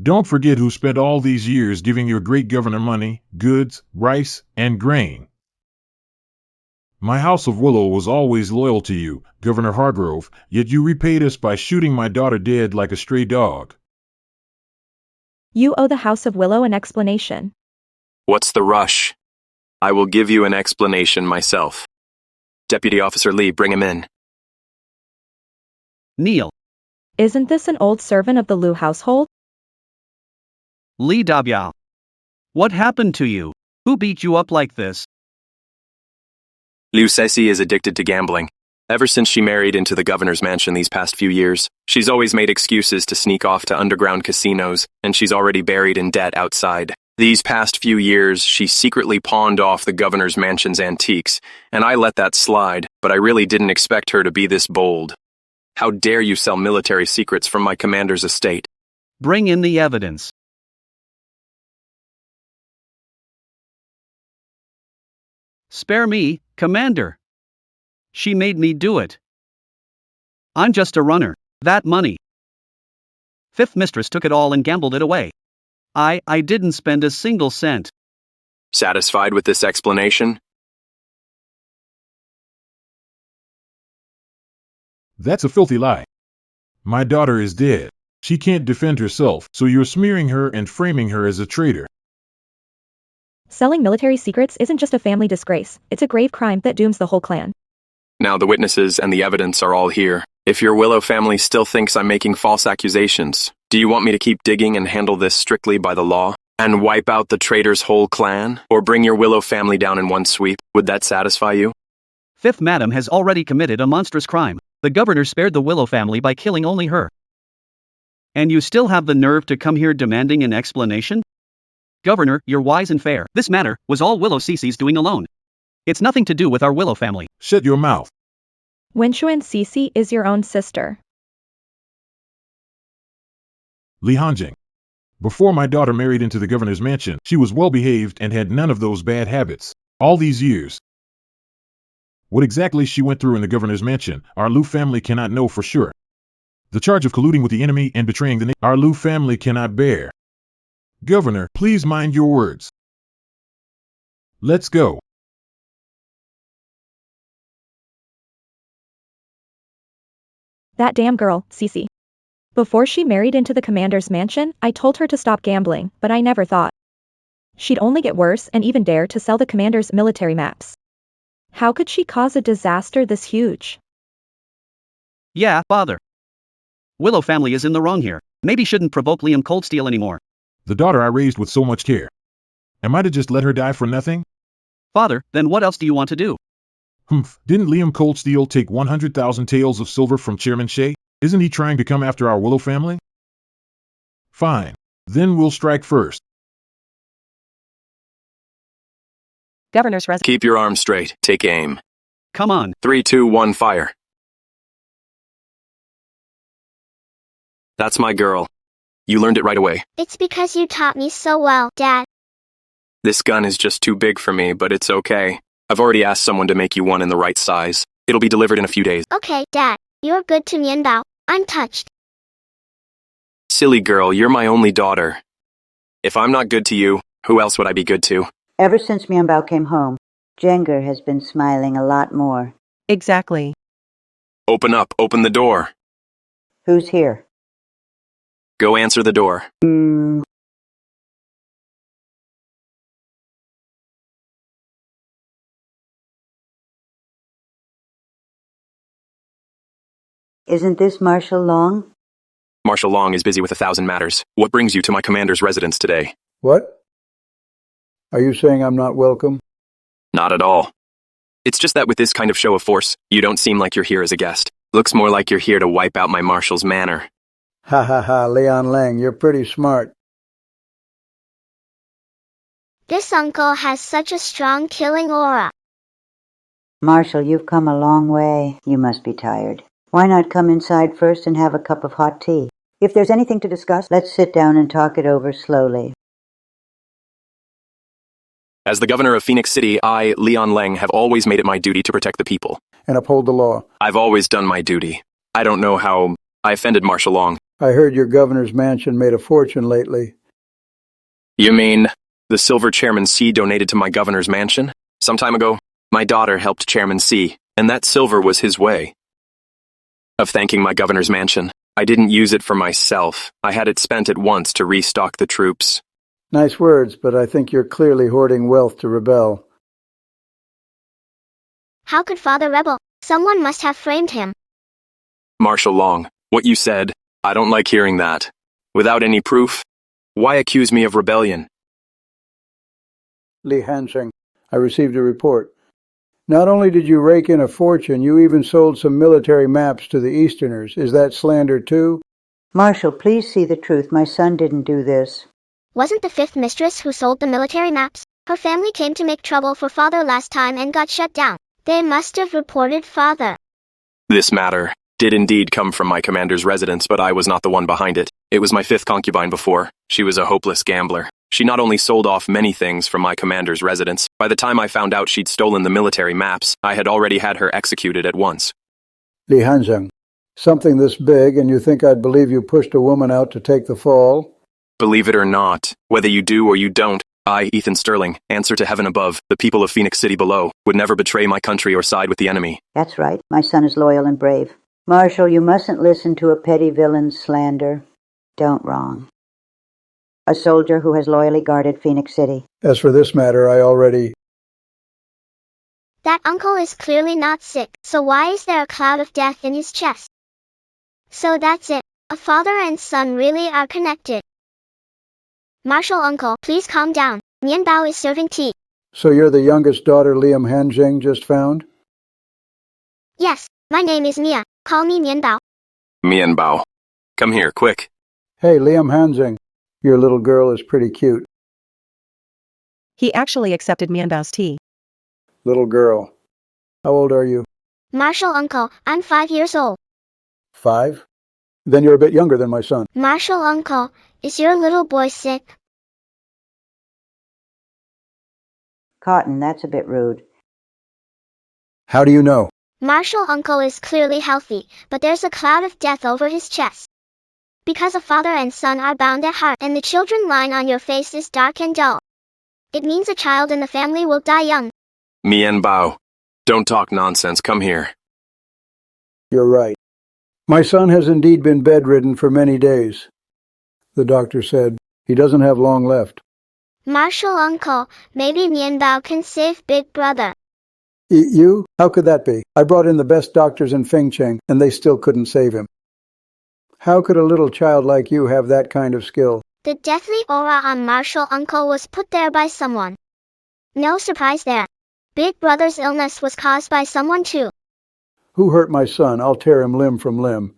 don't forget who spent all these years giving your great governor money, goods, rice, and grain. My House of Willow was always loyal to you, Governor Hargrove, yet you repaid us by shooting my daughter dead like a stray dog. You owe the House of Willow an explanation. What's the rush? I will give you an explanation myself. Deputy Officer Lee, bring him in. Neil. Isn't this an old servant of the Liu household? Li Dabiao. What happened to you? Who beat you up like this? Liu Ceci is addicted to gambling. Ever since she married into the governor's mansion these past few years, she's always made excuses to sneak off to underground casinos, and she's already buried in debt outside. These past few years, she secretly pawned off the governor's mansion's antiques, and I let that slide, but I really didn't expect her to be this bold. How dare you sell military secrets from my commander's estate? Bring in the evidence. Spare me, Commander. She made me do it. I'm just a runner. That money. Fifth mistress took it all and gambled it away. I didn't spend a single cent. Satisfied with this explanation? That's a filthy lie. My daughter is dead. She can't defend herself, so you're smearing her and framing her as a traitor. Selling military secrets isn't just a family disgrace, it's a grave crime that dooms the whole clan. Now the witnesses and the evidence are all here. If your Willow family still thinks I'm making false accusations, do you want me to keep digging and handle this strictly by the law? And wipe out the traitor's whole clan? Or bring your Willow family down in one sweep? Would that satisfy you? Fifth Madam has already committed a monstrous crime. The governor spared the Willow family by killing only her. And you still have the nerve to come here demanding an explanation? Governor, you're wise and fair. This matter was all Willow Cece's doing alone. It's nothing to do with our Willow family. Shut your mouth. Winshuan Cece is your own sister. Li Hanjing. Before my daughter married into the governor's mansion, she was well behaved and had none of those bad habits. All these years. What exactly she went through in the governor's mansion, our Lu family cannot know for sure. The charge of colluding with the enemy and betraying the nation, our Lu family cannot bear. Governor, please mind your words. Let's go. That damn girl, Cece. Before she married into the commander's mansion, I told her to stop gambling, but I never thought she'd only get worse and even dare to sell the commander's military maps. How could she cause a disaster this huge? Yeah, father. Willow family is in the wrong here. Maybe shouldn't provoke Liam Coldsteel anymore. The daughter I raised with so much care. Am I to just let her die for nothing? Father, then what else do you want to do? Didn't Liam Coldsteel take 100,000 taels of silver from Chairman Shea? Isn't he trying to come after our Willow family? Fine. Then we'll strike first. Governor's residence. Keep your arms straight. Take aim. Come on. 3, 2, 1, fire. That's my girl. You learned it right away. It's because you taught me so well, Dad. This gun is just too big for me, but it's okay. I've already asked someone to make you one in the right size. It'll be delivered in a few days. Okay, Dad. You're good to me and Bao. I'm touched. Silly girl, you're my only daughter. If I'm not good to you, who else would I be good to? Ever since Mianbao came home, Jenger has been smiling a lot more. Exactly. Open up, open the door. Who's here? Go answer the door. Isn't this Marshal Long? Marshal Long is busy with 1,000 matters. What brings you to my commander's residence today? What? Are you saying I'm not welcome? Not at all. It's just that with this kind of show of force, you don't seem like you're here as a guest. Looks more like you're here to wipe out my marshal's manor. Ha ha ha, Leon Lang, you're pretty smart. This uncle has such a strong killing aura. Marshal, you've come a long way. You must be tired. Why not come inside first and have a cup of hot tea? If there's anything to discuss, let's sit down and talk it over slowly. As the governor of Phoenix City, I, Leon Lang, have always made it my duty to protect the people. And uphold the law. I've always done my duty. I don't know how I offended Marshal Long. I heard your governor's mansion made a fortune lately. You mean the silver Chairman C donated to my governor's mansion? Some time ago, my daughter helped Chairman C, and that silver was his way of thanking my governor's mansion. I didn't use it for myself. I had it spent at once to restock the troops. Nice words, but I think you're clearly hoarding wealth to rebel. How could Father rebel? Someone must have framed him. Marshal Long, what you said, I don't like hearing that. Without any proof? Why accuse me of rebellion? Li Hansheng, I received a report. Not only did you rake in a fortune, you even sold some military maps to the Easterners. Is that slander too? Marshal, please see the truth. My son didn't do this. Wasn't the fifth mistress who sold the military maps? Her family came to make trouble for father last time and got shut down. They must have reported father. This matter did indeed come from my commander's residence, but I was not the one behind it. It was my fifth concubine before. She was a hopeless gambler. She not only sold off many things from my commander's residence, by the time I found out she'd stolen the military maps, I had already had her executed at once. Li Hanzheng, something this big and you think I'd believe you pushed a woman out to take the fall? Believe it or not, whether you do or you don't, I, Ethan Sterling, answer to heaven above, the people of Phoenix City below, would never betray my country or side with the enemy. That's right. My son is loyal and brave. Marshal, you mustn't listen to a petty villain's slander. Don't wrong. A soldier who has loyally guarded Phoenix City. As for this matter, I already... That uncle is clearly not sick, so why is there a cloud of death in his chest? So that's it. A father and son really are connected. Marshal uncle, please calm down. Mian Bao is serving tea. So you're the youngest daughter Liam Hanjing just found? Yes, my name is Mia. Call me Mian Bao. Mian Bao. Come here, quick. Hey, Liam Hanjing, your little girl is pretty cute. He actually accepted Mianbao's tea. Little girl. How old are you? Marshal uncle, I'm 5 years old. 5? Then you're a bit younger than my son. Marshal uncle, is your little boy sick? Cotton, that's a bit rude. How do you know? Marshal uncle is clearly healthy, but there's a cloud of death over his chest. Because a father and son are bound at heart and the children line on your face is dark and dull. It means a child in the family will die young. Mian Bao. Don't talk nonsense, come here. You're right. My son has indeed been bedridden for many days. The doctor said he doesn't have long left. Marshal uncle, maybe Mian Bao can save big brother. You? How could that be? I brought in the best doctors in Fengcheng, and they still couldn't save him. How could a little child like you have that kind of skill? The deathly aura on Marshal uncle was put there by someone. No surprise there. Big brother's illness was caused by someone too. Who hurt my son? I'll tear him limb from limb.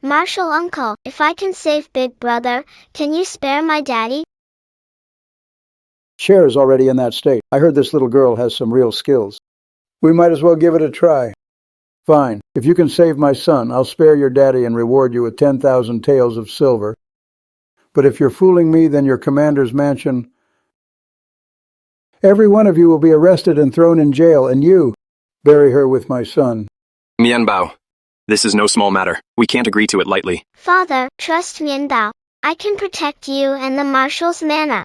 Marshal uncle, if I can save big brother, can you spare my daddy? Cher is already in that state. I heard this little girl has some real skills. We might as well give it a try. Fine. If you can save my son, I'll spare your daddy and reward you with 10,000 taels of silver. But if you're fooling me, then your commander's mansion... Every one of you will be arrested and thrown in jail, and you... Bury her with my son. Mian Bao. This is no small matter. We can't agree to it lightly. Father, trust Mian Bao. I can protect you and the Marshal's manor.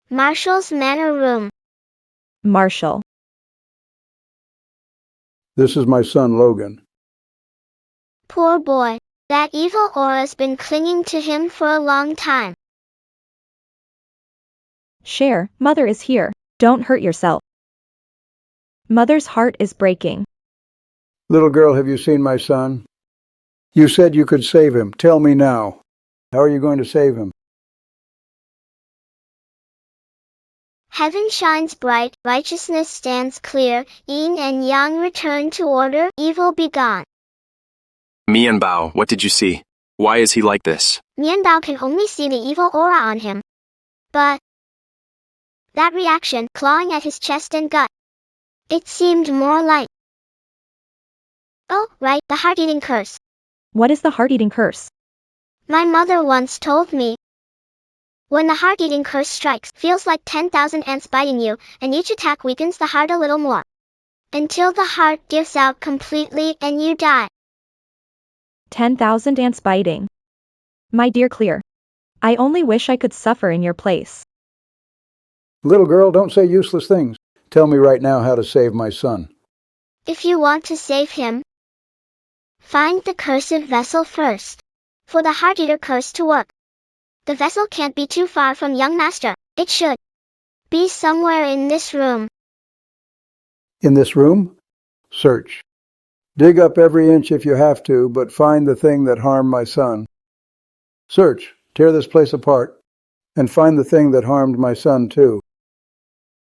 Marshal's manor room. Marshal. This is my son, Logan. Poor boy. That evil aura's been clinging to him for a long time. Cher, mother is here. Don't hurt yourself. Mother's heart is breaking. Little girl, have you seen my son? You said you could save him. Tell me now. How are you going to save him? Heaven shines bright, righteousness stands clear, yin and yang return to order, evil be gone. Mian Bao, what did you see? Why is he like this? Mian Bao can only see the evil aura on him. But that reaction, clawing at his chest and gut, it seemed more like... Oh, right, the heart-eating curse. What is the heart-eating curse? My mother once told me. When the heart-eating curse strikes, feels like 10,000 ants biting you, and each attack weakens the heart a little more. Until the heart gives out completely and you die. 10,000 ants biting. My dear Clear. I only wish I could suffer in your place. Little girl, don't say useless things. Tell me right now how to save my son. If you want to save him, find the cursed vessel first. For the heart-eater curse to work, the vessel can't be too far from young master. It should be somewhere in this room. In this room? Search. Dig up every inch if you have to, but find the thing that harmed my son. Search. Tear this place apart. And find the thing that harmed my son too.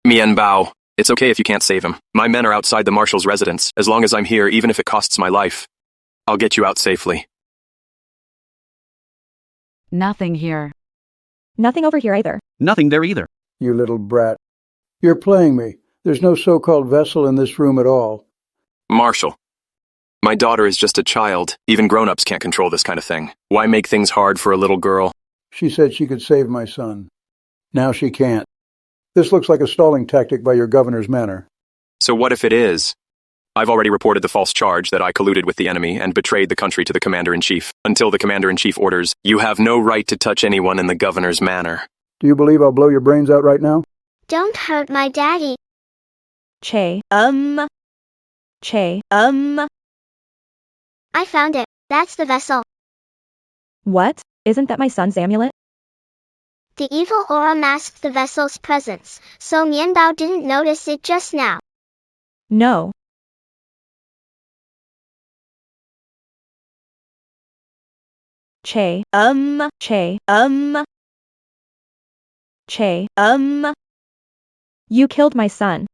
Mien Bao, it's okay if you can't save him. My men are outside the marshal's residence. As long as I'm here, even if it costs my life, I'll get you out safely. Nothing here. Nothing over here either. Nothing there either. You little brat. You're playing me. There's no so-called vessel in this room at all. Marshal, my daughter is just a child. Even grown-ups can't control this kind of thing. Why make things hard for a little girl? She said she could save my son. Now she can't. This looks like a stalling tactic by your governor's manor. So what if it is? I've already reported the false charge that I colluded with the enemy and betrayed the country to the commander-in-chief. Until the commander-in-chief orders, you have no right to touch anyone in the governor's manor. Do you believe I'll blow your brains out right now? Don't hurt my daddy. Che. I found it. That's the vessel. What? Isn't that my son's amulet? The evil aura masked the vessel's presence, so Mianbao didn't notice it just now. No. Che. You killed my son.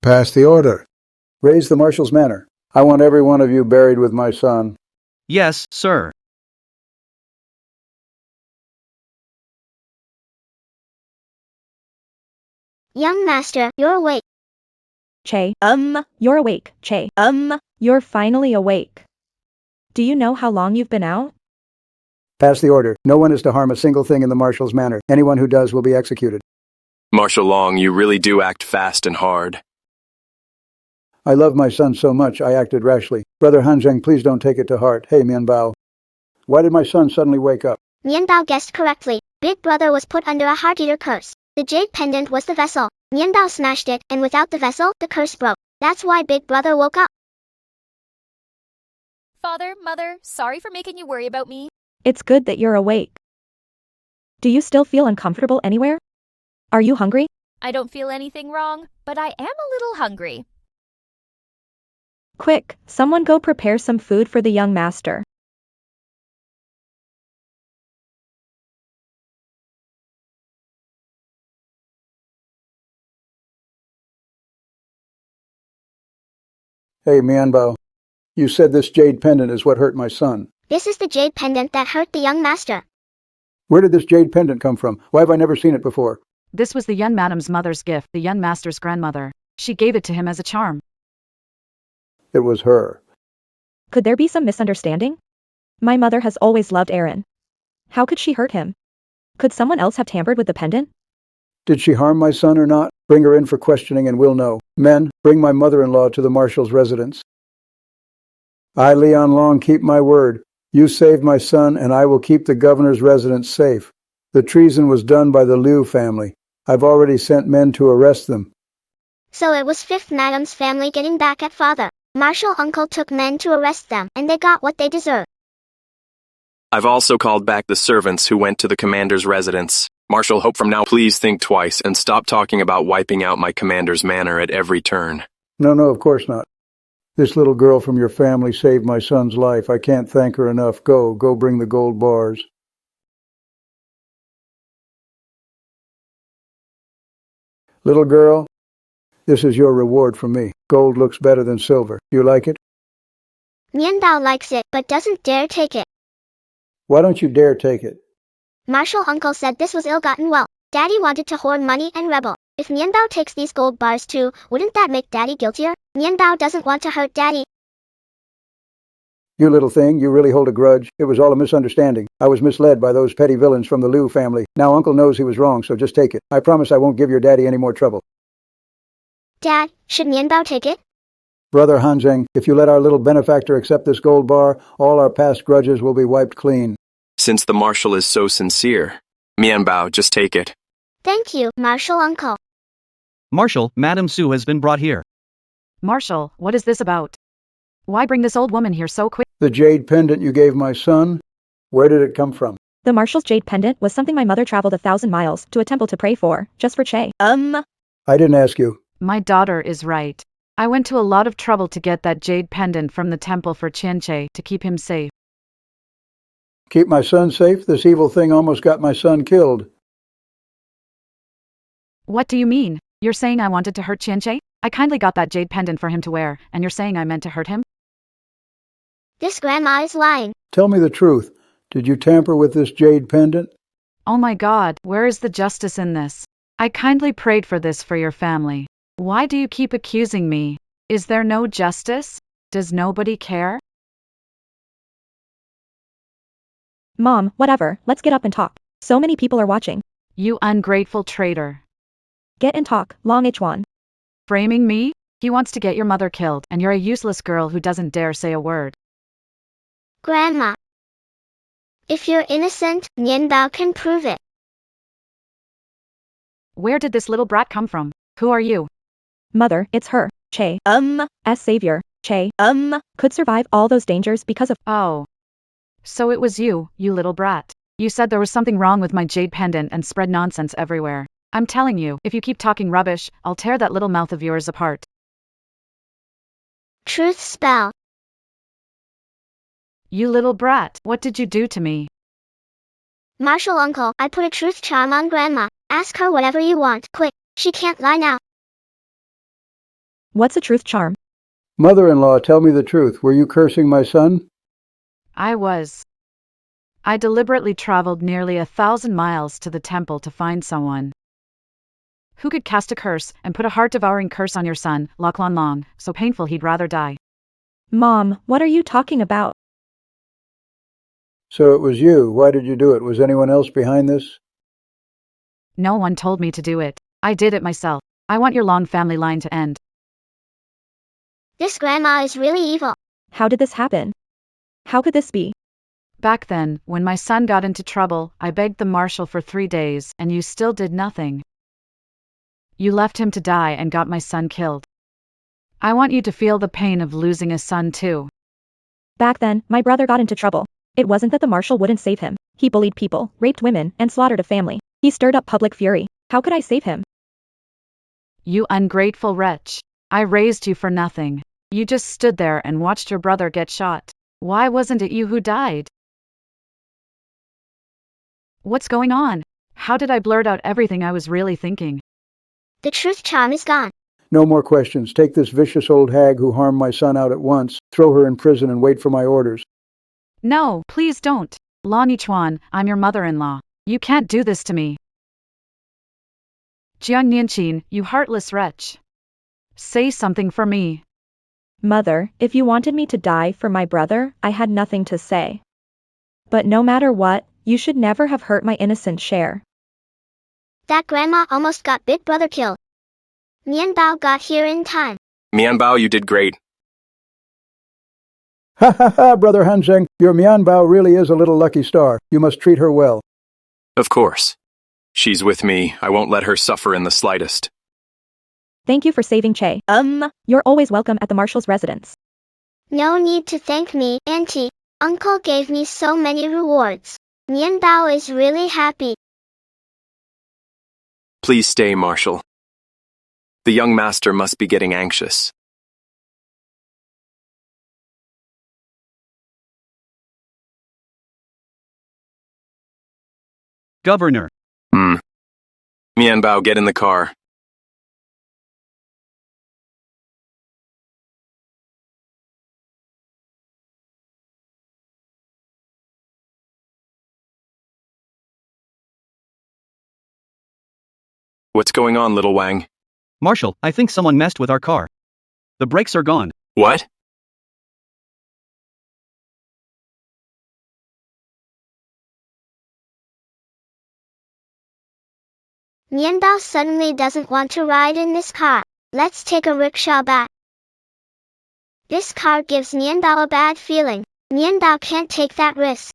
Pass the order. Raise the marshal's manor. I want every one of you buried with my son. Yes, sir. Young master, you're awake. Che. You're awake. Che. You're finally awake. Do you know how long you've been out? Pass the order. No one is to harm a single thing in the marshal's manor. Anyone who does will be executed. Marshal Long, you really do act fast and hard. I love my son so much, I acted rashly. Brother Hanzheng, please don't take it to heart. Hey, Mianbao. Why did my son suddenly wake up? Mianbao guessed correctly. Big Brother was put under a heart-eater curse. The jade pendant was the vessel. Mianbao smashed it, and without the vessel, the curse broke. That's why Big Brother woke up. Father, Mother, sorry for making you worry about me. It's good that you're awake. Do you still feel uncomfortable anywhere? Are you hungry? I don't feel anything wrong, but I am a little hungry. Quick, someone go prepare some food for the young master. Hey, Mianbao. You said this jade pendant is what hurt my son. This is the jade pendant that hurt the young master. Where did this jade pendant come from? Why have I never seen it before? This was the young madam's mother's gift, the young master's grandmother. She gave it to him as a charm. It was her. Could there be some misunderstanding? My mother has always loved Aaron. How could she hurt him? Could someone else have tampered with the pendant? Did she harm my son or not? Bring her in for questioning and we'll know. Men, bring my mother-in-law to the marshal's residence. I, Leon Long, keep my word. You saved my son, and I will keep the governor's residence safe. The treason was done by the Liu family. I've already sent men to arrest them. So it was Fifth Madam's family getting back at father. Marshal Uncle took men to arrest them, and they got what they deserved. I've also called back the servants who went to the commander's residence. Marshal, hope from now please think twice and stop talking about wiping out my commander's manor at every turn. No, of course not. This little girl from your family saved my son's life. I can't thank her enough. Go bring the gold bars. Little girl, this is your reward from me. Gold looks better than silver. You like it? Mianbao likes it, but doesn't dare take it. Why don't you dare take it? Marshal Uncle said this was ill-gotten wealth. Daddy wanted to hoard money and rebel. If Mianbao takes these gold bars too, wouldn't that make Daddy guiltier? Mianbao doesn't want to hurt Daddy. You little thing, you really hold a grudge. It was all a misunderstanding. I was misled by those petty villains from the Liu family. Now Uncle knows he was wrong, so just take it. I promise I won't give your daddy any more trouble. Dad, should Mianbao take it? Brother Hanzheng, if you let our little benefactor accept this gold bar, all our past grudges will be wiped clean. Since the marshal is so sincere, Mianbao, just take it. Thank you, Marshal Uncle. Marshal, Madame Su has been brought here. Marshal, what is this about? Why bring this old woman here so quick? The jade pendant you gave my son? Where did it come from? The marshal's jade pendant was something my mother traveled 1,000 miles to a temple to pray for, just for Che. I didn't ask you. My daughter is right. I went to a lot of trouble to get that jade pendant from the temple for Qianche to keep him safe. Keep my son safe? This evil thing almost got my son killed. What do you mean? You're saying I wanted to hurt Qianche? I kindly got that jade pendant for him to wear, and you're saying I meant to hurt him? This grandma is lying. Tell me the truth. Did you tamper with this jade pendant? Oh my God, where is the justice in this? I kindly prayed for this for your family. Why do you keep accusing me? Is there no justice? Does nobody care? Mom, whatever, let's get up and talk. So many people are watching. You ungrateful traitor. Get and talk, Long Ichuan. Framing me? He wants to get your mother killed, and you're a useless girl who doesn't dare say a word. Grandma. If you're innocent, Nian Bao can prove it. Where did this little brat come from? Who are you? Mother, it's her. Che, S savior. Che, could survive all those dangers because of— Oh. So it was you, you little brat. You said there was something wrong with my jade pendant and spread nonsense everywhere. I'm telling you, if you keep talking rubbish, I'll tear that little mouth of yours apart. Truth spell. You little brat, what did you do to me? Marshal uncle, I put a truth charm on Grandma. Ask her whatever you want, quick. She can't lie now. What's a truth charm? Mother-in-law, tell me the truth. Were you cursing my son? I was. I deliberately traveled nearly 1,000 miles to the temple to find someone who could cast a curse and put a heart-devouring curse on your son, Lachlan Long, so painful he'd rather die. Mom, what are you talking about? So it was you. Why did you do it? Was anyone else behind this? No one told me to do it. I did it myself. I want your Long family line to end. This grandma is really evil. How did this happen? How could this be? Back then, when my son got into trouble, I begged the marshal for 3 days, and you still did nothing. You left him to die and got my son killed. I want you to feel the pain of losing a son too. Back then, my brother got into trouble. It wasn't that the marshal wouldn't save him. He bullied people, raped women, and slaughtered a family. He stirred up public fury. How could I save him? You ungrateful wretch. I raised you for nothing. You just stood there and watched your brother get shot. Why wasn't it you who died? What's going on? How did I blurt out everything I was really thinking? The truth charm is gone. No more questions. Take this vicious old hag who harmed my son out at once, throw her in prison and wait for my orders. No, please don't. Lan Yichuan, I'm your mother-in-law. You can't do this to me. Jiang Nianqin, you heartless wretch. Say something for me. Mother, if you wanted me to die for my brother, I had nothing to say. But no matter what, you should never have hurt my innocent share. That grandma almost got Big Brother killed. Nian Bao got here in time. Mian Bao, you did great. Ha ha ha, Brother Hanzheng, your Mian Bao really is a little lucky star. You must treat her well. Of course. She's with me. I won't let her suffer in the slightest. Thank you for saving Che. You're always welcome at the marshal's residence. No need to thank me, Auntie. Uncle gave me so many rewards. Nian Bao is really happy. Please stay, Marshal. The young master must be getting anxious. Governor. Mian Bao, get in the car. What's going on, little Wang? Marshal, I think someone messed with our car. The brakes are gone. What? Nian Bao suddenly doesn't want to ride in this car. Let's take a rickshaw back. This car gives Nian Bao a bad feeling. Nian Bao can't take that risk.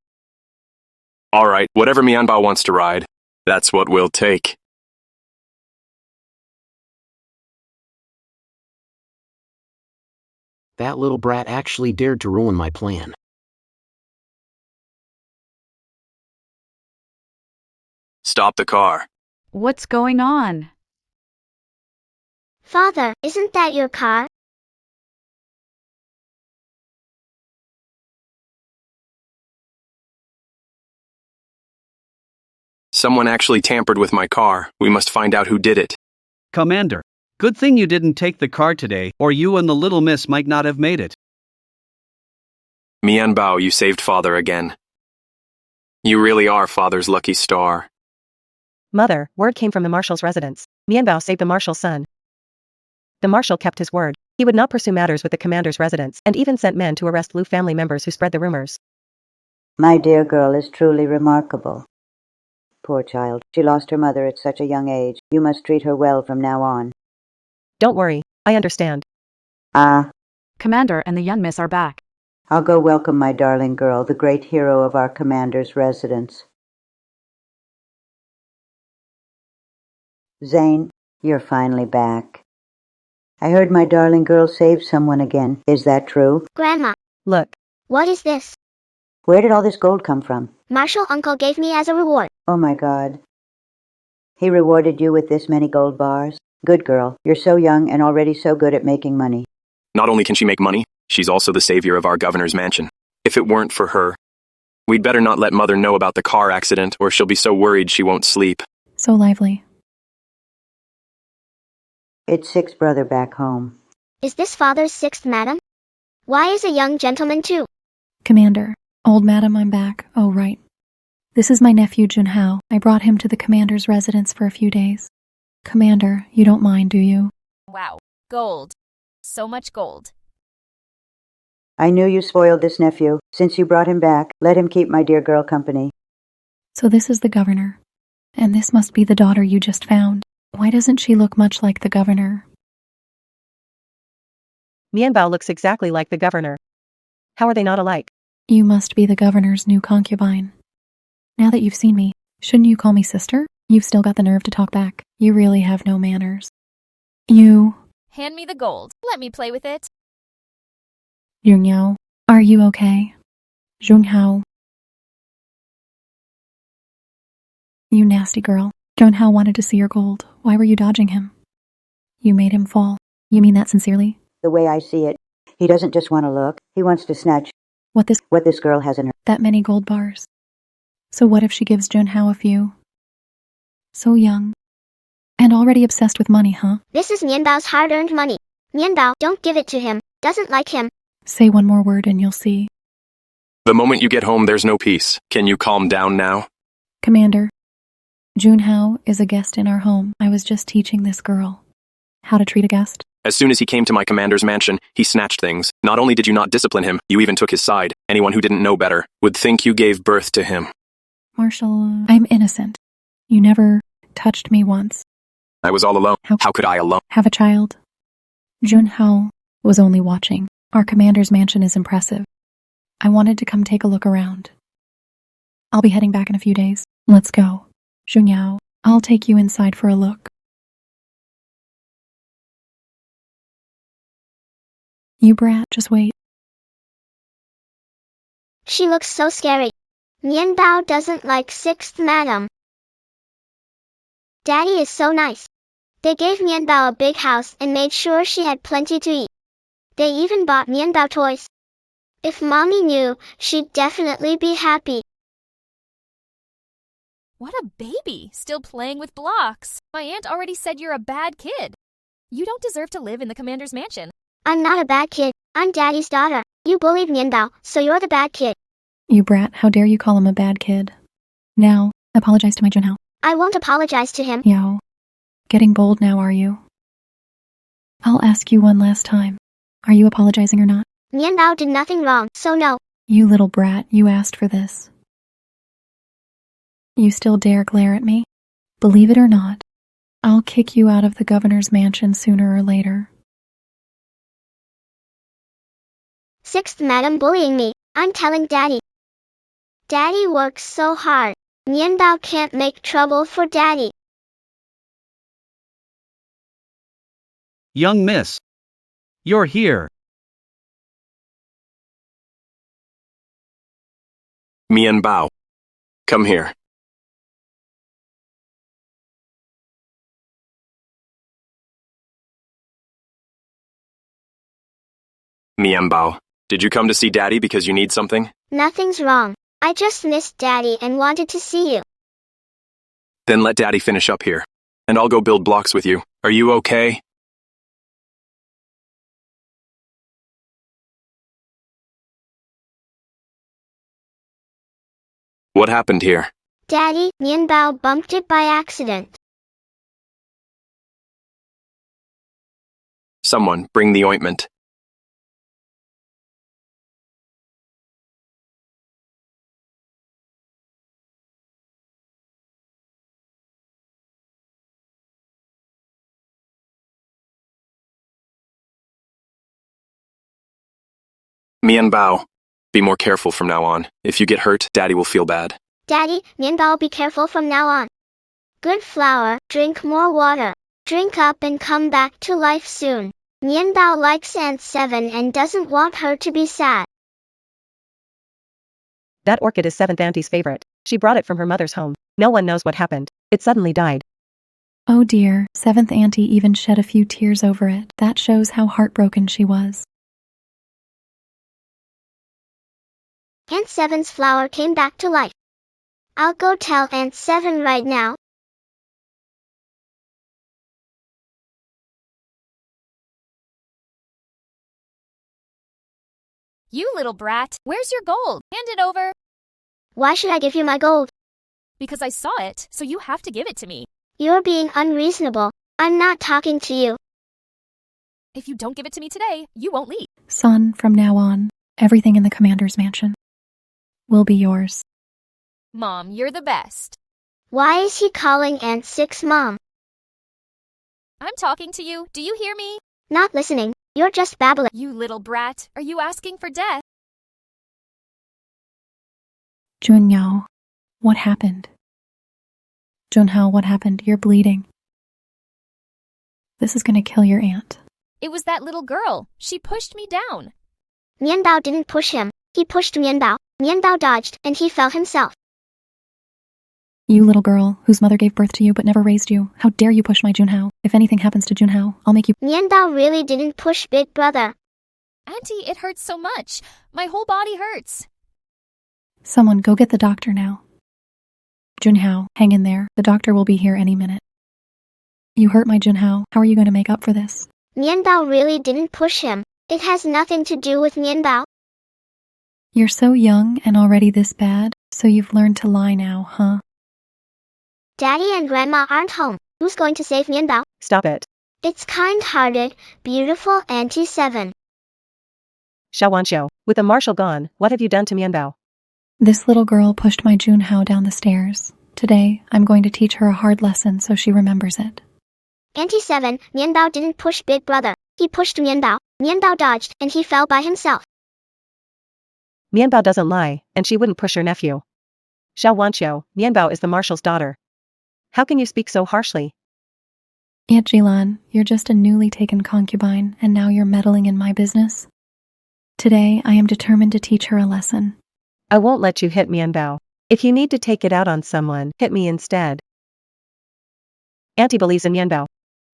All right, whatever Mian Bao wants to ride, that's what we'll take. That little brat actually dared to ruin my plan. Stop the car. What's going on? Father, isn't that your car? Someone actually tampered with my car. We must find out who did it. Commander. Good thing you didn't take the car today, or you and the little miss might not have made it. Mian Bao, you saved father again. You really are father's lucky star. Mother, word came from the marshal's residence. Mianbao saved the marshal's son. The marshal kept his word. He would not pursue matters with the commander's residence, and even sent men to arrest Lu family members who spread the rumors. My dear girl is truly remarkable. Poor child, she lost her mother at such a young age. You must treat her well from now on. Don't worry, I understand. Ah, Commander and the young miss are back. I'll go welcome my darling girl, the great hero of our commander's residence. Zane, you're finally back. I heard my darling girl saved someone again. Is that true? Grandma, Look, what is this? Where did all this gold come from? Marshall uncle gave me as a reward. Oh my God. He rewarded you with this many gold bars? Good girl. You're so young and already so good at making money. Not only can she make money, she's also the savior of our governor's mansion. If it weren't for her, we'd better not let Mother know about the car accident, or she'll be so worried she won't sleep. So lively. It's Sixth brother back home. Is this father's sixth, madam? Why is a young gentleman too? Commander. Old madam, I'm back. Oh, right. This is my nephew Junhao. I brought him to the commander's residence for a few days. Commander, you don't mind, do you? Wow. Gold. So much gold. I knew you spoiled this nephew. Since you brought him back, let him keep my dear girl company. So this is the governor. And this must be the daughter you just found. Why doesn't she look much like the governor? Mianbao looks exactly like the governor. How are they not alike? You must be the governor's new concubine. Now that you've seen me, shouldn't you call me sister? You've still got the nerve to talk back. You really have no manners. You... Hand me the gold. Let me play with it. Junhao, are you okay? Junhao. You nasty girl. Junhao wanted to see your gold. Why were you dodging him? You made him fall. You mean that sincerely? The way I see it, he doesn't just want to look. He wants to snatch What this girl has in her. that many gold bars. So what if she gives Junhao a few? So young. And already obsessed with money, huh? This is Mianbao's hard-earned money. Mianbao, don't give it to him. Doesn't like him. Say one more word and you'll see. The moment you get home, there's no peace. Can you calm down now? Commander, Junhao is a guest in our home. I was just teaching this girl how to treat a guest. As soon as he came to my commander's mansion, he snatched things. Not only did you not discipline him, you even took his side. Anyone who didn't know better would think you gave birth to him. Marshall, I'm innocent. You never touched me once. I was all alone. How could I alone? Have a child? Junhao was only watching. Our commander's mansion is impressive. I wanted to come take a look around. I'll be heading back in a few days. Let's go. Junhao, I'll take you inside for a look. You brat, just wait. She looks so scary. Mianbao doesn't like sixth madam. Daddy is so nice. They gave Mianbao a big house and made sure she had plenty to eat. They even bought Mianbao toys. If mommy knew, she'd definitely be happy. What a baby, still playing with blocks. My aunt already said you're a bad kid. You don't deserve to live in the commander's mansion. I'm not a bad kid. I'm Daddy's daughter. You bullied Mianbao, so you're the bad kid. You brat, how dare you call him a bad kid? Now, apologize to my Junhao. I won't apologize to him. Yao. Getting bold now, are you? I'll ask you one last time. Are you apologizing or not? Mianbao did nothing wrong, so no. You little brat, you asked for this. You still dare glare at me? Believe it or not, I'll kick you out of the governor's mansion sooner or later. Sixth madam bullying me. I'm telling Daddy. Daddy works so hard. Mianbao can't make trouble for Daddy. Young miss. You're here. Mian Bao. Come here. Mian Bao, did you come to see Daddy because you need something? Nothing's wrong. I just missed Daddy and wanted to see you. Then let Daddy finish up here. and I'll go build blocks with you. Are you okay? What happened here? Daddy, Mianbao bumped it by accident. Someone, bring the ointment. Mianbao, be more careful from now on. If you get hurt, Daddy will feel bad. Daddy, Mianbao, be careful from now on. Good flower, drink more water. Drink up and come back to life soon. Mianbao likes Aunt 7 and doesn't want her to be sad. That orchid is 7th Auntie's favorite. She brought it from her mother's home. No one knows what happened. It suddenly died. Oh dear, 7th Auntie even shed a few tears over it. That shows how heartbroken she was. Aunt 7's flower came back to life. I'll go tell Aunt 7 right now. You little brat, where's your gold? Hand it over. Why should I give you my gold? Because I saw it, so you have to give it to me. You're being unreasonable. I'm not talking to you. If you don't give it to me today, you won't leave. Son, from now on, everything in the commander's mansion will be yours. Mom, you're the best. Why is he calling Aunt 6 Mom? I'm talking to you. Do you hear me? Not listening. You're just babbling. You little brat, are you asking for death? Junyao, what happened? Junhao, what happened? You're bleeding. This is gonna kill your aunt. It was that little girl. She pushed me down. Mianbao didn't push him. He pushed Mianbao. Mianbao dodged, and he fell himself. You little girl, whose mother gave birth to you but never raised you. How dare you push my Junhao? If anything happens to Junhao, I'll make you— Mianbao really didn't push Big Brother. Auntie, it hurts so much. My whole body hurts. Someone go get the doctor now. Junhao, hang in there. The doctor will be here any minute. You hurt my Junhao. How are you going to make up for this? Mianbao really didn't push him. It has nothing to do with Mianbao. You're so young and already this bad, so you've learned to lie now, huh? Daddy and Grandma aren't home. Who's going to save Mianbao? Stop it. It's kind-hearted, beautiful Auntie 7. Xiaowanxiu, with the marshal gone, what have you done to Mianbao? This little girl pushed my Junhao down the stairs. Today, I'm going to teach her a hard lesson so she remembers it. Auntie 7, Mianbao didn't push Big Brother. He pushed Mianbao. Mianbao dodged, and he fell by himself. Mianbao doesn't lie, and she wouldn't push her nephew. Xiaowanxiu, Mianbao is the marshal's daughter. How can you speak so harshly? Aunt Jilan, you're just a newly taken concubine, and now you're meddling in my business? Today, I am determined to teach her a lesson. I won't let you hit Mianbao. If you need to take it out on someone, hit me instead. Auntie believes in Mianbao.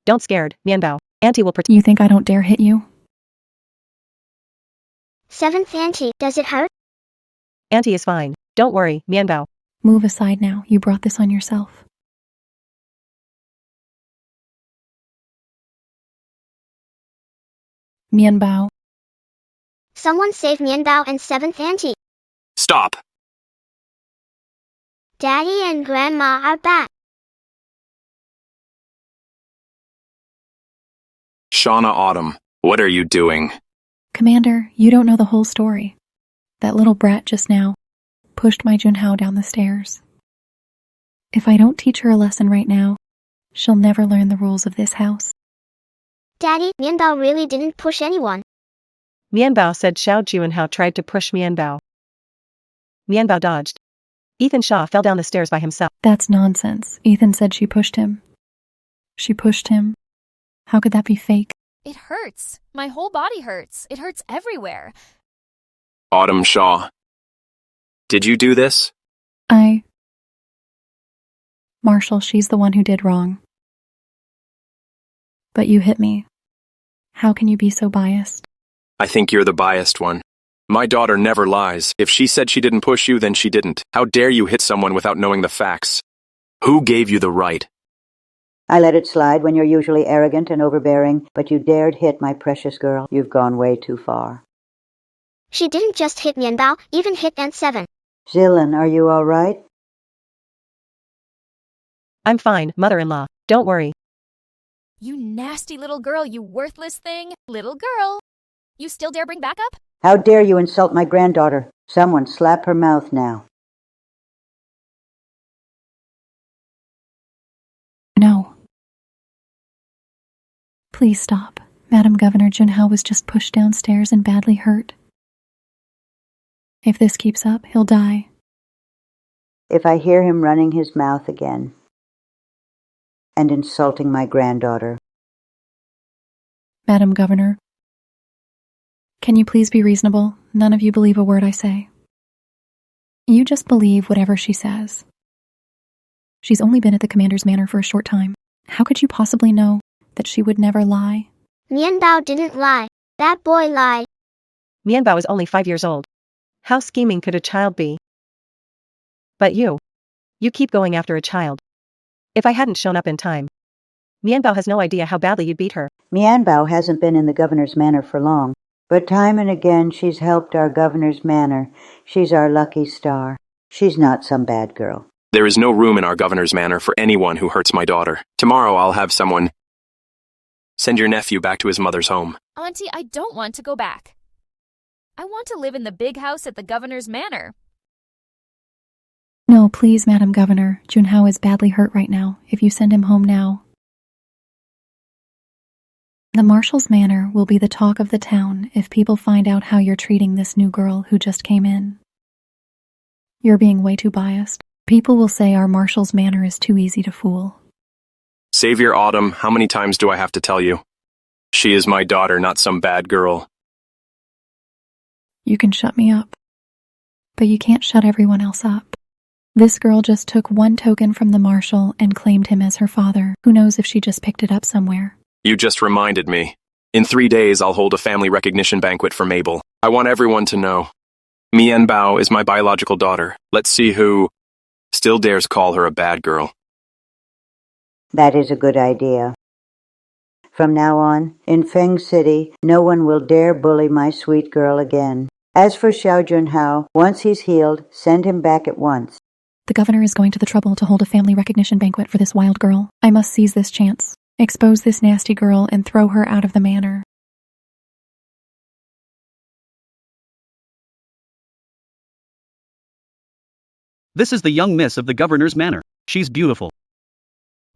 Don't scared, Mianbao. Auntie will protect. You think I don't dare hit you? 7th Auntie, does it hurt? Auntie is fine. Don't worry, Mianbao. Move aside now. You brought this on yourself. Mianbao. Someone save Mianbao and 7th Auntie. Stop! Daddy and Grandma are back. Shauna Autumn, what are you doing? Commander, you don't know the whole story. That little brat just now pushed my Junhao down the stairs. If I don't teach her a lesson right now, she'll never learn the rules of this house. Daddy, Mianbao really didn't push anyone. Mianbao said Xiao Juanhao tried to push Mianbao. Mianbao dodged. Ethan Shaw fell down the stairs by himself. That's nonsense. Ethan said she pushed him. She pushed him. How could that be fake? It hurts. My whole body hurts. It hurts everywhere. Autumn Shaw. Did you do this? Marshall, she's the one who did wrong. But you hit me. How can you be so biased? I think you're the biased one. My daughter never lies. If she said she didn't push you, then she didn't. How dare you hit someone without knowing the facts? Who gave you the right? I let it slide when you're usually arrogant and overbearing, but you dared hit my precious girl. You've gone way too far. She didn't just hit Mianbao, even hit Aunt Seven. Zillan, are you all right? I'm fine, mother-in-law. Don't worry. You nasty little girl, you worthless thing. Little girl. You still dare bring backup? How dare you insult my granddaughter? Someone slap her mouth now. No. Please stop. Madam Governor Junhao was just pushed downstairs and badly hurt. If this keeps up, he'll die. If I hear him running his mouth again and insulting my granddaughter. Madam Governor, can you please be reasonable? None of you believe a word I say. You just believe whatever she says. She's only been at the commander's manor for a short time. How could you possibly know that she would never lie? Mianbao didn't lie. That boy lied. Mianbao is only 5 years old. How scheming could a child be? But you keep going after a child. If I hadn't shown up in time, Mianbao has no idea how badly you'd beat her. Mianbao hasn't been in the governor's manor for long, but time and again she's helped our governor's manor. She's our lucky star. She's not some bad girl. There is no room in our governor's manor for anyone who hurts my daughter. Tomorrow I'll have someone send your nephew back to his mother's home. Auntie, I don't want to go back. I want to live in the big house at the governor's manor. No, please, Madam Governor. Junhao is badly hurt right now. If you send him home now, the Marshal's manor will be the talk of the town if people find out how you're treating this new girl who just came in. You're being way too biased. People will say our Marshal's manor is too easy to fool. Savior Autumn, how many times do I have to tell you? She is my daughter, not some bad girl. You can shut me up, but you can't shut everyone else up. This girl just took one token from the Marshal and claimed him as her father. Who knows if she just picked it up somewhere? You just reminded me. In 3 days, I'll hold a family recognition banquet for Mabel. I want everyone to know. Mianbao is my biological daughter. Let's see who still dares call her a bad girl. That is a good idea. From now on, in Feng City, no one will dare bully my sweet girl again. As for Xiao Junhao, once he's healed, send him back at once. The governor is going to the trouble to hold a family recognition banquet for this wild girl. I must seize this chance, expose this nasty girl, and throw her out of the manor. This is the young miss of the governor's manor. She's beautiful.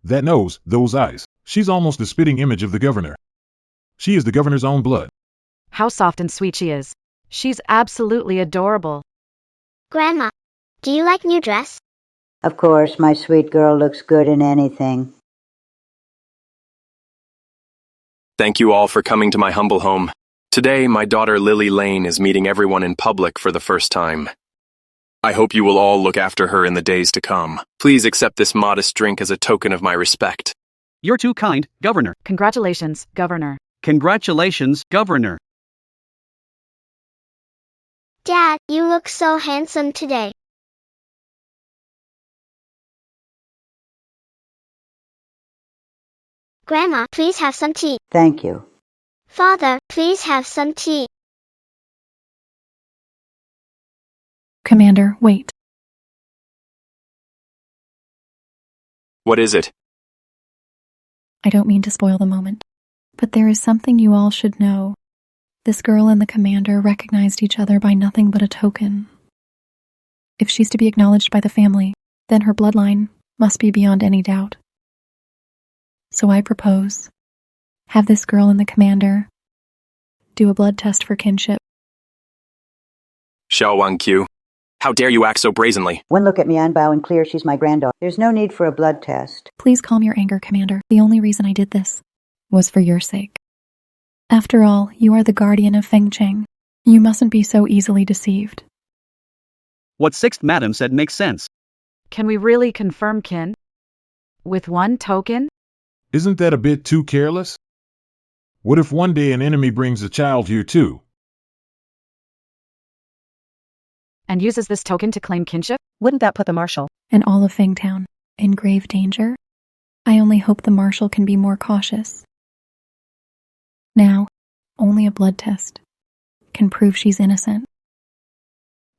That nose, those eyes. She's almost the spitting image of the governor. She is the governor's own blood. How soft and sweet she is. She's absolutely adorable. Grandma, do you like new dress? Of course, my sweet girl looks good in anything. Thank you all for coming to my humble home. Today, my daughter Lily Lane is meeting everyone in public for the first time. I hope you will all look after her in the days to come. Please accept this modest drink as a token of my respect. You're too kind, Governor. Congratulations, Governor. Congratulations, Governor. Dad, you look so handsome today. Grandma, please have some tea. Thank you. Father, please have some tea. Commander, wait. What is it? I don't mean to spoil the moment, but there is something you all should know. This girl and the commander recognized each other by nothing but a token. If she's to be acknowledged by the family, then her bloodline must be beyond any doubt. So I propose, have this girl and the commander do a blood test for kinship. Xiao Wangqiu, how dare you act so brazenly? One look at Mianbao and clear she's my granddaughter. There's no need for a blood test. Please calm your anger, Commander. The only reason I did this was for your sake. After all, you are the guardian of Fengcheng. You mustn't be so easily deceived. What Sixth Madam said makes sense. Can we really confirm kin? With one token? Isn't that a bit too careless? What if one day an enemy brings a child here too? And uses this token to claim kinship? Wouldn't that put the Marshal And all of Fengtown in grave danger? I only hope the marshal can be more cautious. Now, only a blood test can prove she's innocent.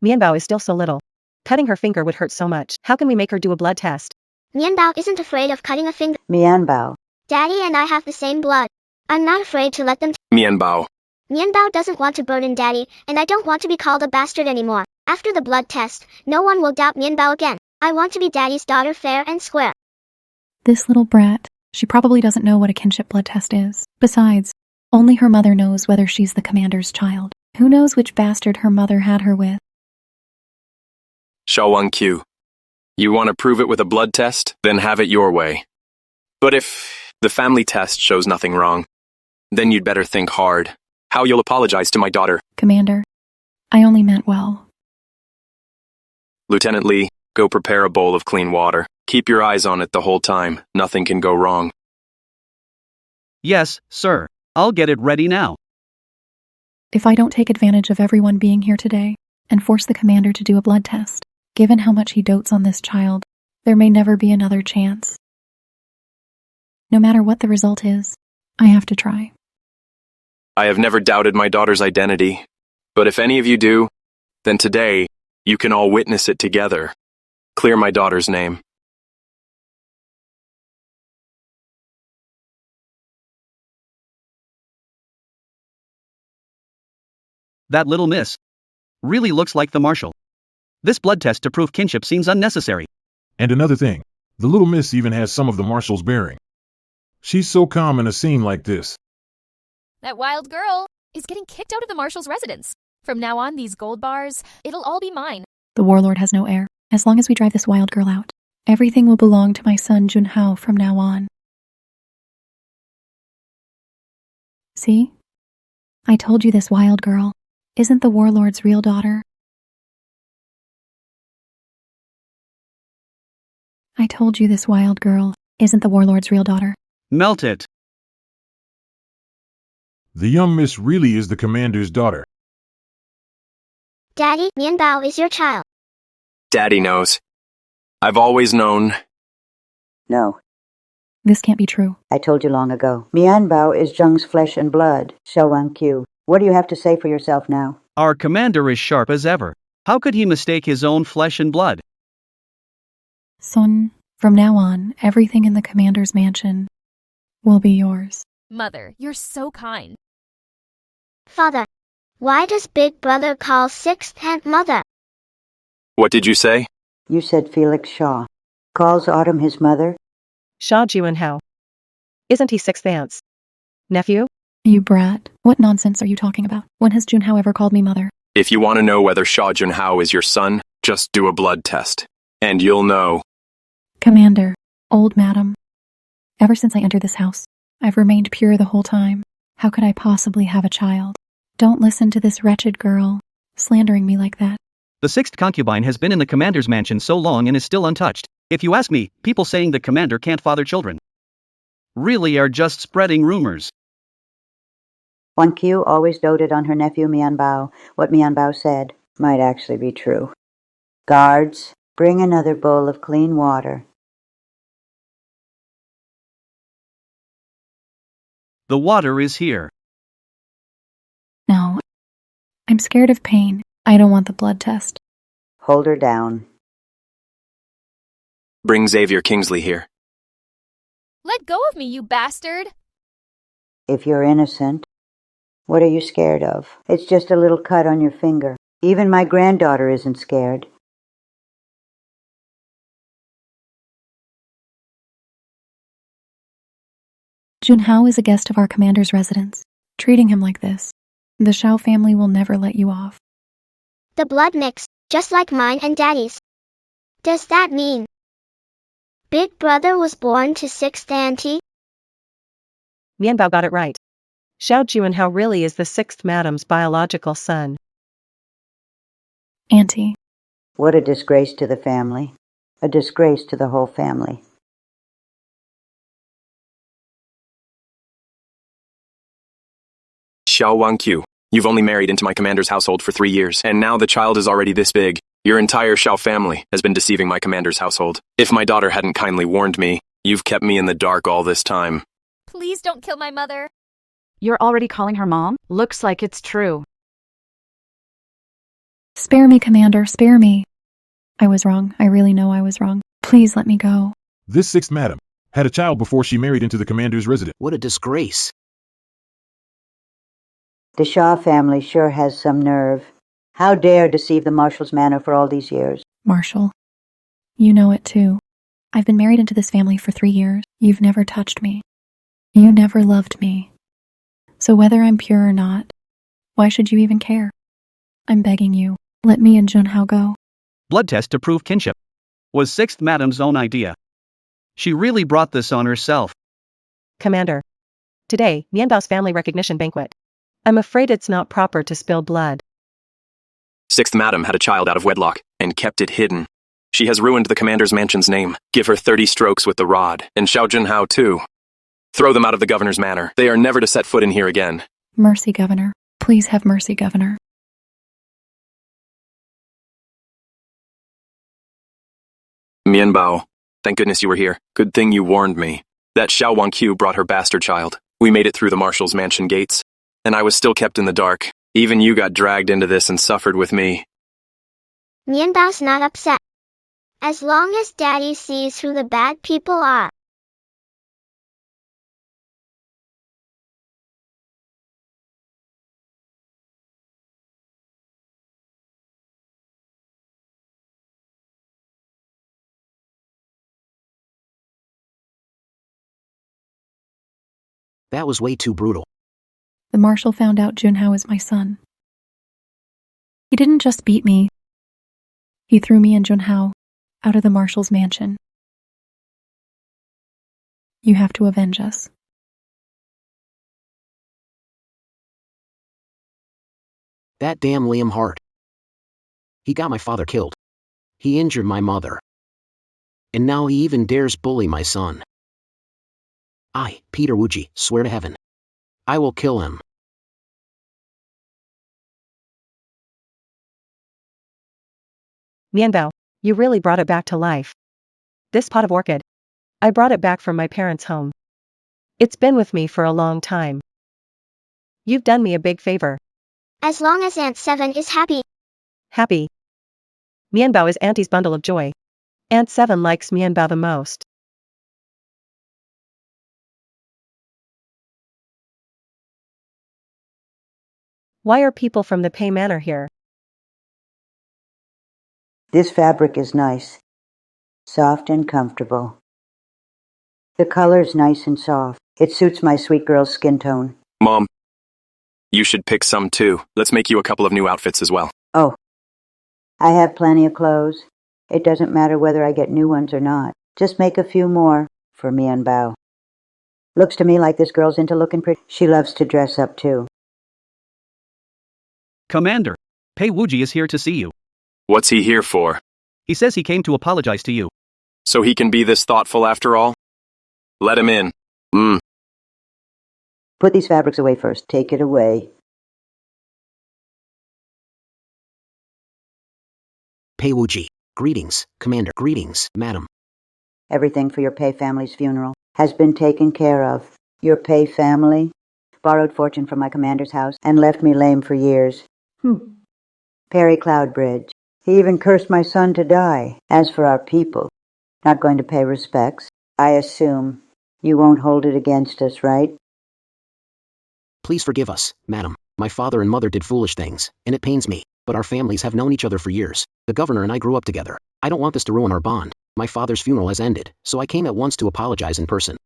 Mianbao is still so little. Cutting her finger would hurt so much. How can we make her do a blood test? Mianbao isn't afraid of cutting a finger. Mianbao. Daddy and I have the same blood. I'm not afraid to let them. Mianbao. Mianbao doesn't want to burden Daddy, and I don't want to be called a bastard anymore. After the blood test, no one will doubt Mianbao again. I want to be Daddy's daughter fair and square. This little brat, she probably doesn't know what a kinship blood test is. Besides, only her mother knows whether she's the commander's child. Who knows which bastard her mother had her with? Q. You want to prove it with a blood test? Then have it your way. But if the family test shows nothing wrong, then you'd better think hard how you'll apologize to my daughter. Commander, I only meant well. Lieutenant Lee, go prepare a bowl of clean water. Keep your eyes on it the whole time. Nothing can go wrong. Yes, sir. I'll get it ready now. If I don't take advantage of everyone being here today and force the commander to do a blood test, given how much he dotes on this child, there may never be another chance. No matter what the result is, I have to try. I have never doubted my daughter's identity, but if any of you do, then today you can all witness it together. Clear my daughter's name. That little miss really looks like the marshal. This blood test to prove kinship seems unnecessary. And another thing, the little miss even has some of the marshal's bearing. She's so calm in a scene like this. That wild girl is getting kicked out of the marshal's residence. From now on, these gold bars, it'll all be mine. The warlord has no heir. As long as we drive this wild girl out, everything will belong to my son Junhao from now on. See? I told you this wild girl isn't the warlord's real daughter. I told you this wild girl isn't the warlord's real daughter. Melt it. The young miss really is the commander's daughter. Daddy, Mianbao is your child. Daddy knows. I've always known. No, This can't be true. I told you long ago. Mianbao is Zheng's flesh and blood. Q. What do you have to say for yourself now? Our commander is sharp as ever. How could he mistake his own flesh and blood? Son, from now on, everything in the commander's mansion will be yours. Mother, you're so kind. Father, why does Big Brother call Sixth Aunt Mother? What did you say? You said Felix Shaw. Calls Autumn his mother? Shaw Junhao. Isn't he sixth aunt's nephew? You brat. What nonsense are you talking about? When has Junhao ever called me mother? If you want to know whether Shaw Junhao is your son, just do a blood test. And you'll know. Commander, old madam. Ever since I entered this house, I've remained pure the whole time. How could I possibly have a child? Don't listen to this wretched girl slandering me like that. The sixth concubine has been in the commander's mansion so long and is still untouched. If you ask me, people saying the commander can't father children really are just spreading rumors. Q always doted on her nephew Mianbao. What Mianbao said might actually be true. Guards, bring another bowl of clean water. The water is here. No, I'm scared of pain. I don't want the blood test. Hold her down. Bring Xavier Kingsley here. Let go of me, you bastard! If you're innocent, what are you scared of? It's just a little cut on your finger. Even my granddaughter isn't scared. Junhao is a guest of our commander's residence. Treating him like this, the Shao family will never let you off. The blood mix, just like mine and Daddy's. Does that mean Big Brother was born to sixth auntie? Mianbao got it right. Xiao Junhao really is the sixth madam's biological son. Auntie. What a disgrace to the family. A disgrace to the whole family. Xiao Q. You've only married into my commander's household for 3 years, and now the child is already this big. Your entire Xiao family has been deceiving my commander's household. If my daughter hadn't kindly warned me, You've kept me in the dark all this time. Please don't kill my mother. You're already calling her mom? Looks like it's true. Spare me, Commander, spare me. I was wrong. I really know I was wrong. Please let me go. This sixth madam had a child before she married into the commander's residence. What a disgrace. The Shaw family sure has some nerve. How dare deceive the Marshal's manor for all these years? Marshal, you know it too. I've been married into this family for 3 years. You've never touched me. You never loved me. So whether I'm pure or not, why should you even care? I'm begging you, let me and Junhao go. Blood test to prove kinship. Was Sixth Madam's own idea. She really brought this on herself. Commander. Today, Mianbao's family recognition banquet. I'm afraid it's not proper to spill blood. Sixth Madam had a child out of wedlock and kept it hidden. She has ruined the commander's mansion's name. Give her 30 strokes with the rod, and Xiao Junhao too. Throw them out of the governor's manor. They are never to set foot in here again. Mercy, Governor. Please have mercy, Governor. Mianbao, thank goodness you were here. Good thing you warned me. That Xiao Wangqiu brought her bastard child. We made it through the marshal's mansion gates, and I was still kept in the dark. Even you got dragged into this and suffered with me. Mianbao's not upset. As long as Daddy sees who the bad people are. That was way too brutal. The Marshal found out Junhao is my son. He didn't just beat me. He threw me and Junhao out of the Marshal's mansion. You have to avenge us. That damn Liam Hart. He got my father killed. He injured my mother. And now he even dares bully my son. I, Peter Wuji, swear to heaven. I will kill him. Mianbao, you really brought it back to life. This pot of orchid. I brought it back from my parents' home. It's been with me for a long time. You've done me a big favor. As long as Aunt Seven is happy. Happy. Mianbao is Auntie's bundle of joy. Aunt Seven likes Mianbao the most. Why are people from the Pei Manor here? This fabric is nice. Soft and comfortable. The color's nice and soft. It suits my sweet girl's skin tone. Mom, you should pick some too. Let's make you a couple of new outfits as well. Oh, I have plenty of clothes. It doesn't matter whether I get new ones or not. Just make a few more for Mianbao. Looks to me like this girl's into looking pretty. She loves to dress up too. Commander, Pei Wuji is here to see you. What's he here for? He says he came to apologize to you. So he can be this thoughtful after all? Let him in. Put these fabrics away first. Take it away. Pei Wuji. Greetings, Commander. Greetings, Madam. Everything for your Pei family's funeral has been taken care of. Your Pei family borrowed fortune from my commander's house and left me lame for years. Perry Cloudbridge. He even cursed my son to die. As for our people, not going to pay respects. I assume you won't hold it against us, right? Please forgive us, Madam. My father and mother did foolish things, and it pains me, but our families have known each other for years. The governor and I grew up together. I don't want this to ruin our bond. My father's funeral has ended, so I came at once to apologize in person.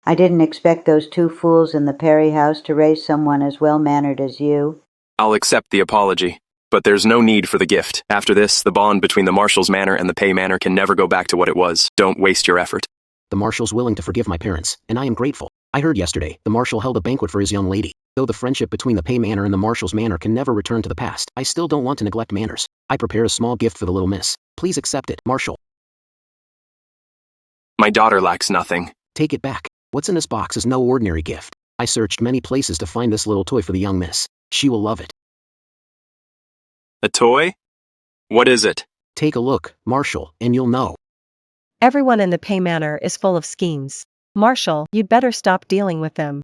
I didn't expect those two fools in the Perry house to raise someone as well-mannered as you. I'll accept the apology, but there's no need for the gift. After this, the bond between the Marshal's Manor and the Pei Manor can never go back to what it was. Don't waste your effort. The Marshal's willing to forgive my parents, and I am grateful. I heard yesterday, the Marshal held a banquet for his young lady. Though the friendship between the Pei Manor and the Marshal's Manor can never return to the past, I still don't want to neglect manners. I prepared a small gift for the little miss. Please accept it, Marshal. My daughter lacks nothing. Take it back. What's in this box is no ordinary gift. I searched many places to find this little toy for the young miss. She will love it. A toy? What is it? Take a look, Marshal, and you'll know. Everyone in the Pay Manor is full of schemes. Marshall, you'd better stop dealing with them.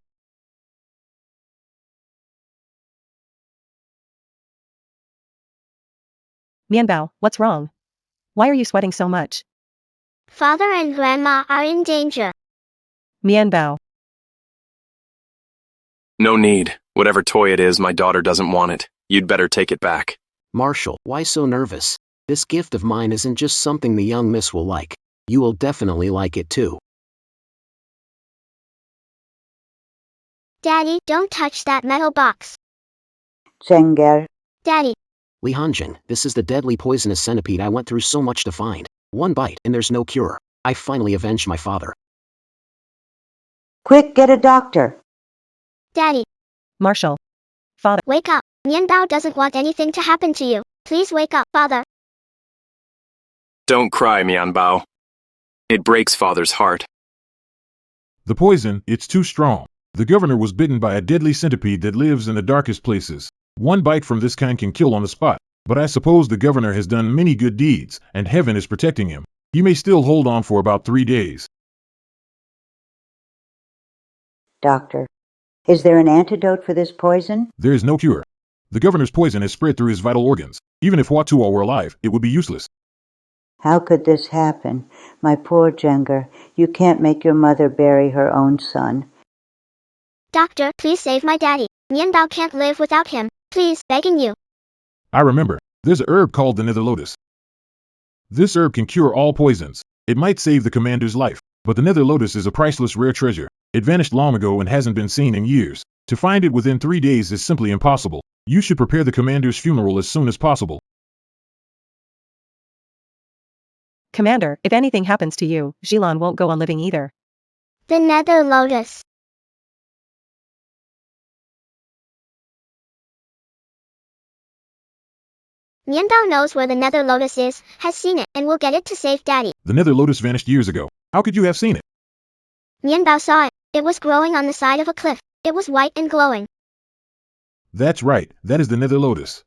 Mianbao, what's wrong? Why are you sweating so much? Father and Grandma are in danger. Mianbao. No need. Whatever toy it is, my daughter doesn't want it. You'd better take it back. Marshall, why so nervous? This gift of mine isn't just something the young miss will like. You will definitely like it too. Daddy, don't touch that metal box. Zenger. Daddy. Li Hanjin, this is the deadly poisonous centipede I went through so much to find. One bite and there's no cure. I finally avenged my father. Quick, get a doctor. Daddy. Marshall. Father. Wake up. Mianbao doesn't want anything to happen to you. Please wake up, Father. Don't cry, Mianbao. It breaks Father's heart. The poison, it's too strong. The governor was bitten by a deadly centipede that lives in the darkest places. One bite from this kind can kill on the spot. But I suppose the governor has done many good deeds, and heaven is protecting him. He may still hold on for about 3 days. Doctor, is there an antidote for this poison? There is no cure. The governor's poison has spread through his vital organs. Even if Watua were alive, it would be useless. How could this happen? My poor Zenger, you can't make your mother bury her own son. Doctor, please save my daddy. Mianbao can't live without him. Please, begging you. I remember. There's a herb called the nether lotus. This herb can cure all poisons. It might save the commander's life, but the nether lotus is a priceless rare treasure. It vanished long ago and hasn't been seen in years. To find it within 3 days is simply impossible. You should prepare the commander's funeral as soon as possible. Commander, if anything happens to you, Jilan won't go on living either. The nether lotus. Mianbao knows where the nether lotus is, has seen it, and will get it to save Daddy. The nether lotus vanished years ago. How could you have seen it? Mianbao saw it. It was growing on the side of a cliff. It was white and glowing. That's right, that is the nether lotus.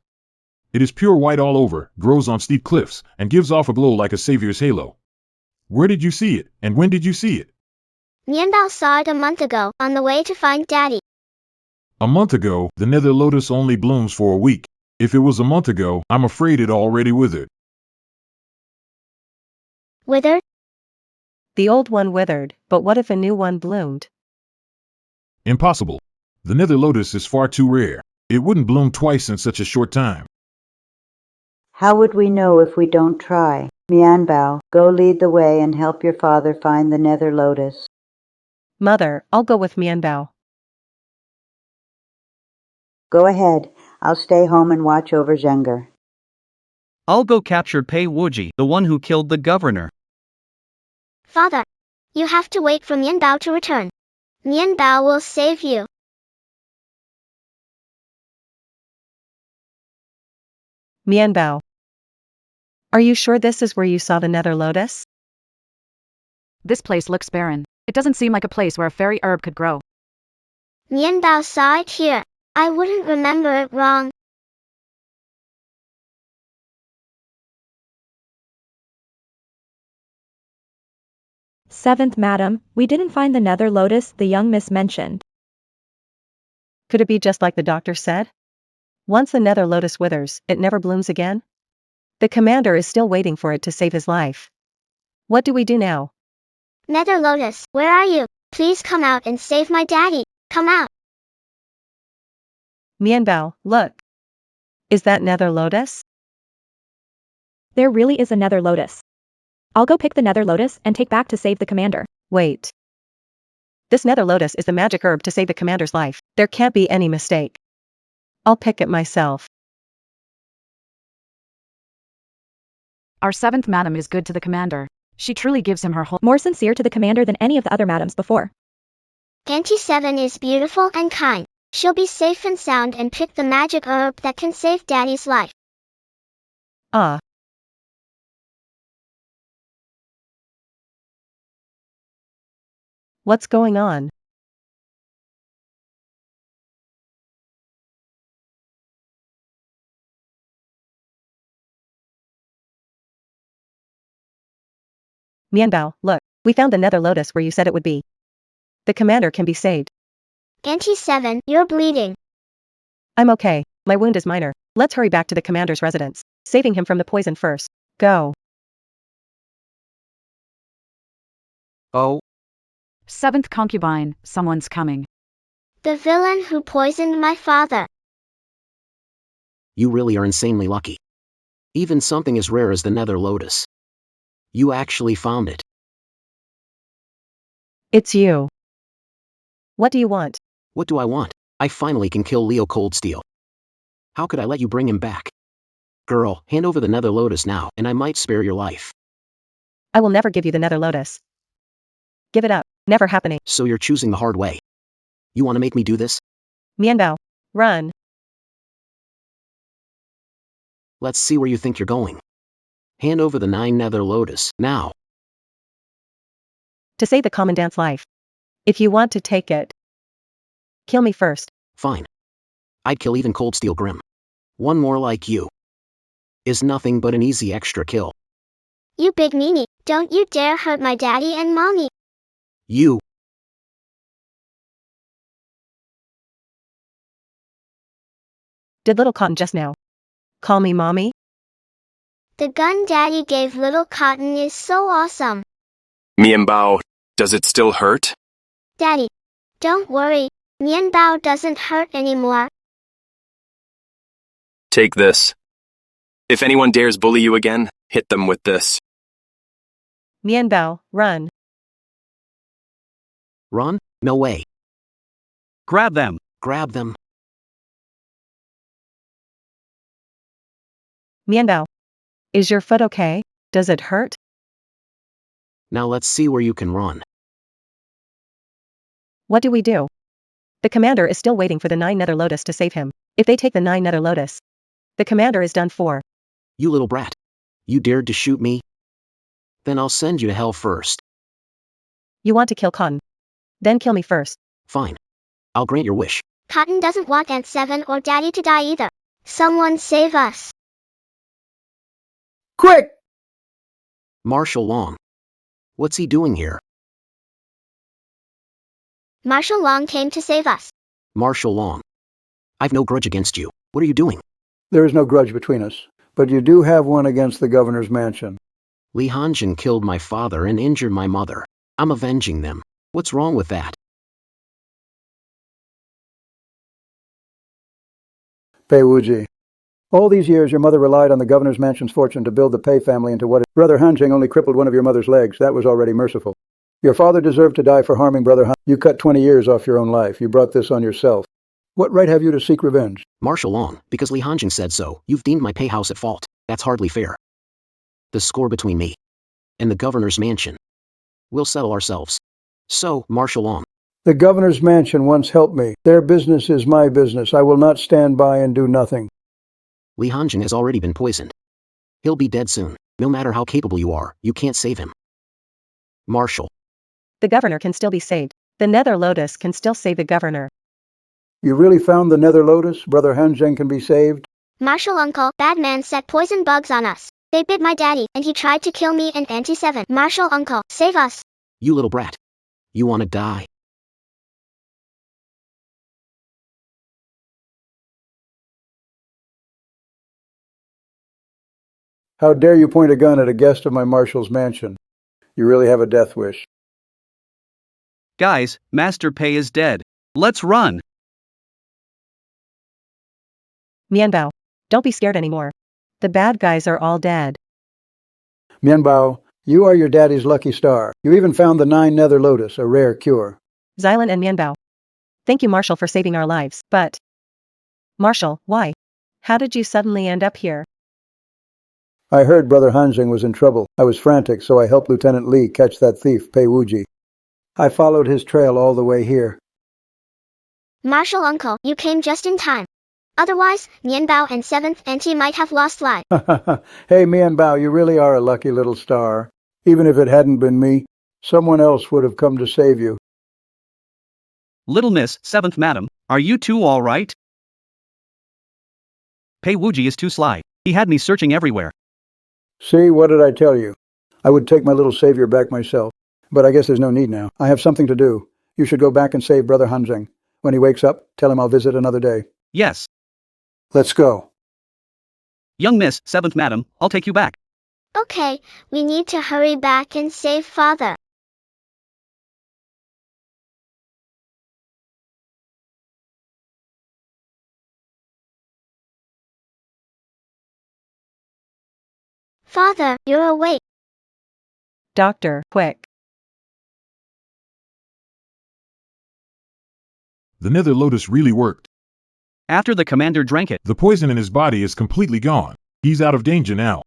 It is pure white all over, grows on steep cliffs, and gives off a glow like a savior's halo. Where did you see it, and when did you see it? Mianbao saw it a month ago, on the way to find Daddy. A month ago, the nether lotus only blooms for a week. If it was a month ago, I'm afraid it already withered. Withered? The old one withered, but what if a new one bloomed? Impossible. The nether lotus is far too rare. It wouldn't bloom twice in such a short time. How would we know if we don't try? Mianbao, go lead the way and help your father find the nether lotus. Mother, I'll go with Mianbao. Go ahead. I'll stay home and watch over Zenger. I'll go capture Pei Wuji, the one who killed the governor. Father, you have to wait for Mianbao to return. Mianbao will save you. Mianbao. Are you sure this is where you saw the nether lotus? This place looks barren. It doesn't seem like a place where a fairy herb could grow. Mianbao saw it here. I wouldn't remember it wrong. Seventh Madam, we didn't find the nether lotus the young miss mentioned. Could it be just like the doctor said? Once the nether lotus withers, it never blooms again? The commander is still waiting for it to save his life. What do we do now? Nether lotus, where are you? Please come out and save my daddy. Come out. Mianbao, look. Is that nether lotus? There really is a nether lotus. I'll go pick the nether lotus and take back to save the commander. Wait. This nether lotus is the magic herb to save the commander's life. There can't be any mistake. I'll pick it myself. Our 7th madam is good to the commander. She truly gives him her whole— More sincere to the commander than any of the other madams before. Auntie 7 is beautiful and kind. She'll be safe and sound and pick the magic herb that can save Daddy's life. Ah. What's going on? Mianbao, look, we found the nether lotus where you said it would be. The commander can be saved. Auntie 7, you're bleeding. I'm okay, my wound is minor. Let's hurry back to the commander's residence, saving him from the poison first. Go. Oh, Seventh concubine, someone's coming. The villain who poisoned my father. you really are insanely lucky. Even something as rare as the nether lotus. You actually found it. It's you. What do you want? What do I want? I finally can kill Leo Coldsteel. How could I let you bring him back? Girl, hand over the nether lotus now, and I might spare your life. I will never give you the nether lotus. Give it up. Never happening. So you're choosing the hard way. You want to make me do this? Mianbao, run. Let's see where you think you're going. Hand over the 9 nether lotus, now. To save the commandant's life. If you want to take it, kill me first. Fine. I'd kill even Coldsteel Grim. One more like you. Is nothing but an easy extra kill. You big meanie, don't you dare hurt my daddy and mommy. You. Did little Cotton just now call me mommy? The gun daddy gave little Cotton is so awesome. Mianbao, does it still hurt? Daddy, don't worry, Mianbao doesn't hurt anymore. Take this. If anyone dares bully you again, hit them with this. Mianbao, run. Run? No way. Grab them. Grab them. Mianbao, is your foot okay? Does it hurt? Now let's see where you can run. What do we do? The commander is still waiting for the 9 nether lotus to save him. If they take the 9 nether lotus, the commander is done for. You little brat. You dared to shoot me? Then I'll send you to hell first. You want to kill Cotton? Then kill me first. Fine. I'll grant your wish. Cotton doesn't want Aunt 7 or Daddy to die either. Someone save us. Quick! Marshal Long. What's he doing here? Marshal Long came to save us. Marshal Long. I've no grudge against you. What are you doing? There is no grudge between us, but you do have one against the governor's mansion. Li Hanjin killed my father and injured my mother. I'm avenging them. What's wrong with that? Pei Wuji. All these years your mother relied on the governor's mansion's fortune to build the Pei family into what is. Brother Hanjing only crippled one of your mother's legs. That was already merciful. Your father deserved to die for harming Brother Han. You cut 20 years off your own life. You brought this on yourself. What right have you to seek revenge? Marshal Long, because Li Hanjing said so, you've deemed my Pei house at fault. That's hardly fair. The score between me and the governor's mansion. We'll settle ourselves. So, Marshal Long. The governor's mansion once helped me. Their business is my business. I will not stand by and do nothing. Li Hanjing has already been poisoned. He'll be dead soon. No matter how capable you are, you can't save him. Marshal. The governor can still be saved. The nether lotus can still save the governor. You really found the nether lotus? Brother Hanjing can be saved? Marshal Uncle, bad man set poison bugs on us. They bit my daddy, and he tried to kill me and Auntie 7. Marshal Uncle, save us. You little brat. You want to die? How dare you point a gun at a guest of my marshal's mansion? You really have a death wish. Guys, Master Pei is dead. Let's run. Mianbao, don't be scared anymore. The bad guys are all dead. Mianbao, you are your daddy's lucky star. You even found the 9 nether lotus, a rare cure. Xylan and Mianbao. Thank you, Marshal, for saving our lives. But, Marshal, why? How did you suddenly end up here? I heard Brother Hanjing was in trouble. I was frantic, so I helped Lieutenant Li catch that thief, Pei Wuji. I followed his trail all the way here. Marshal Uncle, you came just in time. Otherwise, Mianbao and 7th Auntie might have lost life. Hey, Mianbao, you really are a lucky little star. Even if it hadn't been me, someone else would have come to save you. Little Miss, 7th Madam, are you two all right? Pei Wuji is too sly. He had me searching everywhere. See, what did I tell you? I would take my little savior back myself, but I guess there's no need now. I have something to do. You should go back and save Brother Hanzheng. When he wakes up, tell him I'll visit another day. Yes. Let's go. Young Miss, 7th Madam, I'll take you back. Okay, we need to hurry back and save father. Father, you're awake. Doctor, quick. The nether lotus really worked. After the commander drank it, The poison in his body is completely gone. He's out of danger now.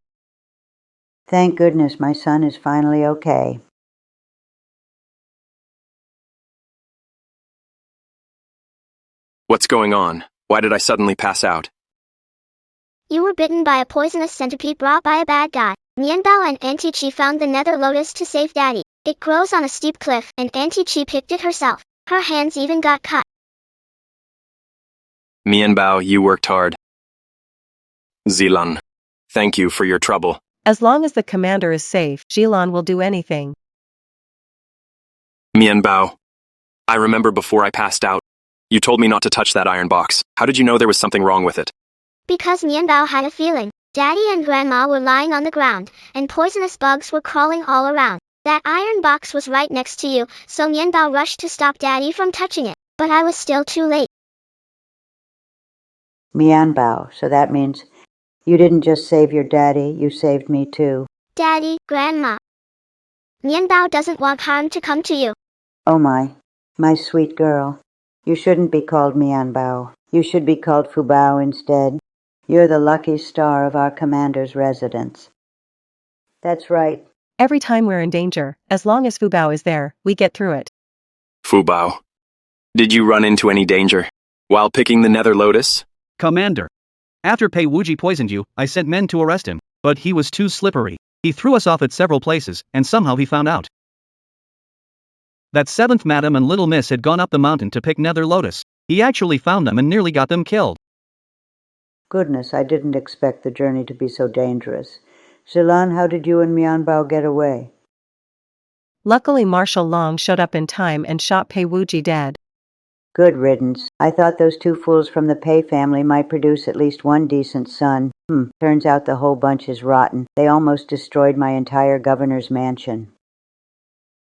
Thank goodness my son is finally okay. What's going on? Why did I suddenly pass out? You were bitten by a poisonous centipede brought by a bad guy. Mianbao and Auntie Chi found the nether lotus to save Daddy. It grows on a steep cliff, and Auntie Chi picked it herself. Her hands even got cut. Mianbao, you worked hard. Zilan, thank you for your trouble. As long as the commander is safe, Jilan will do anything. Mianbao, I remember before I passed out, you told me not to touch that iron box. How did you know there was something wrong with it? Because Mianbao had a feeling. Daddy and Grandma were lying on the ground, and poisonous bugs were crawling all around. That iron box was right next to you, so Mianbao rushed to stop Daddy from touching it. But I was still too late. Mianbao, so that means you didn't just save your daddy, you saved me too. Daddy, Grandma. Mianbao doesn't want harm to come to you. Oh my sweet girl. You shouldn't be called Mianbao. You should be called Fubao instead. You're the lucky star of our commander's residence. That's right. Every time we're in danger, as long as Fubao is there, we get through it. Fubao, did you run into any danger while picking the nether lotus? Commander. After Pei Wuji poisoned you, I sent men to arrest him, but he was too slippery. He threw us off at several places, and somehow he found out that 7th Madam and Little Miss had gone up the mountain to pick nether lotus. He actually found them and nearly got them killed. Goodness, I didn't expect the journey to be so dangerous. Zilan, how did you and Mianbao get away? Luckily Marshal Long showed up in time and shot Pei Wuji dead. Good riddance. I thought those two fools from the Pei family might produce at least one decent son. Turns out the whole bunch is rotten. They almost destroyed my entire governor's mansion.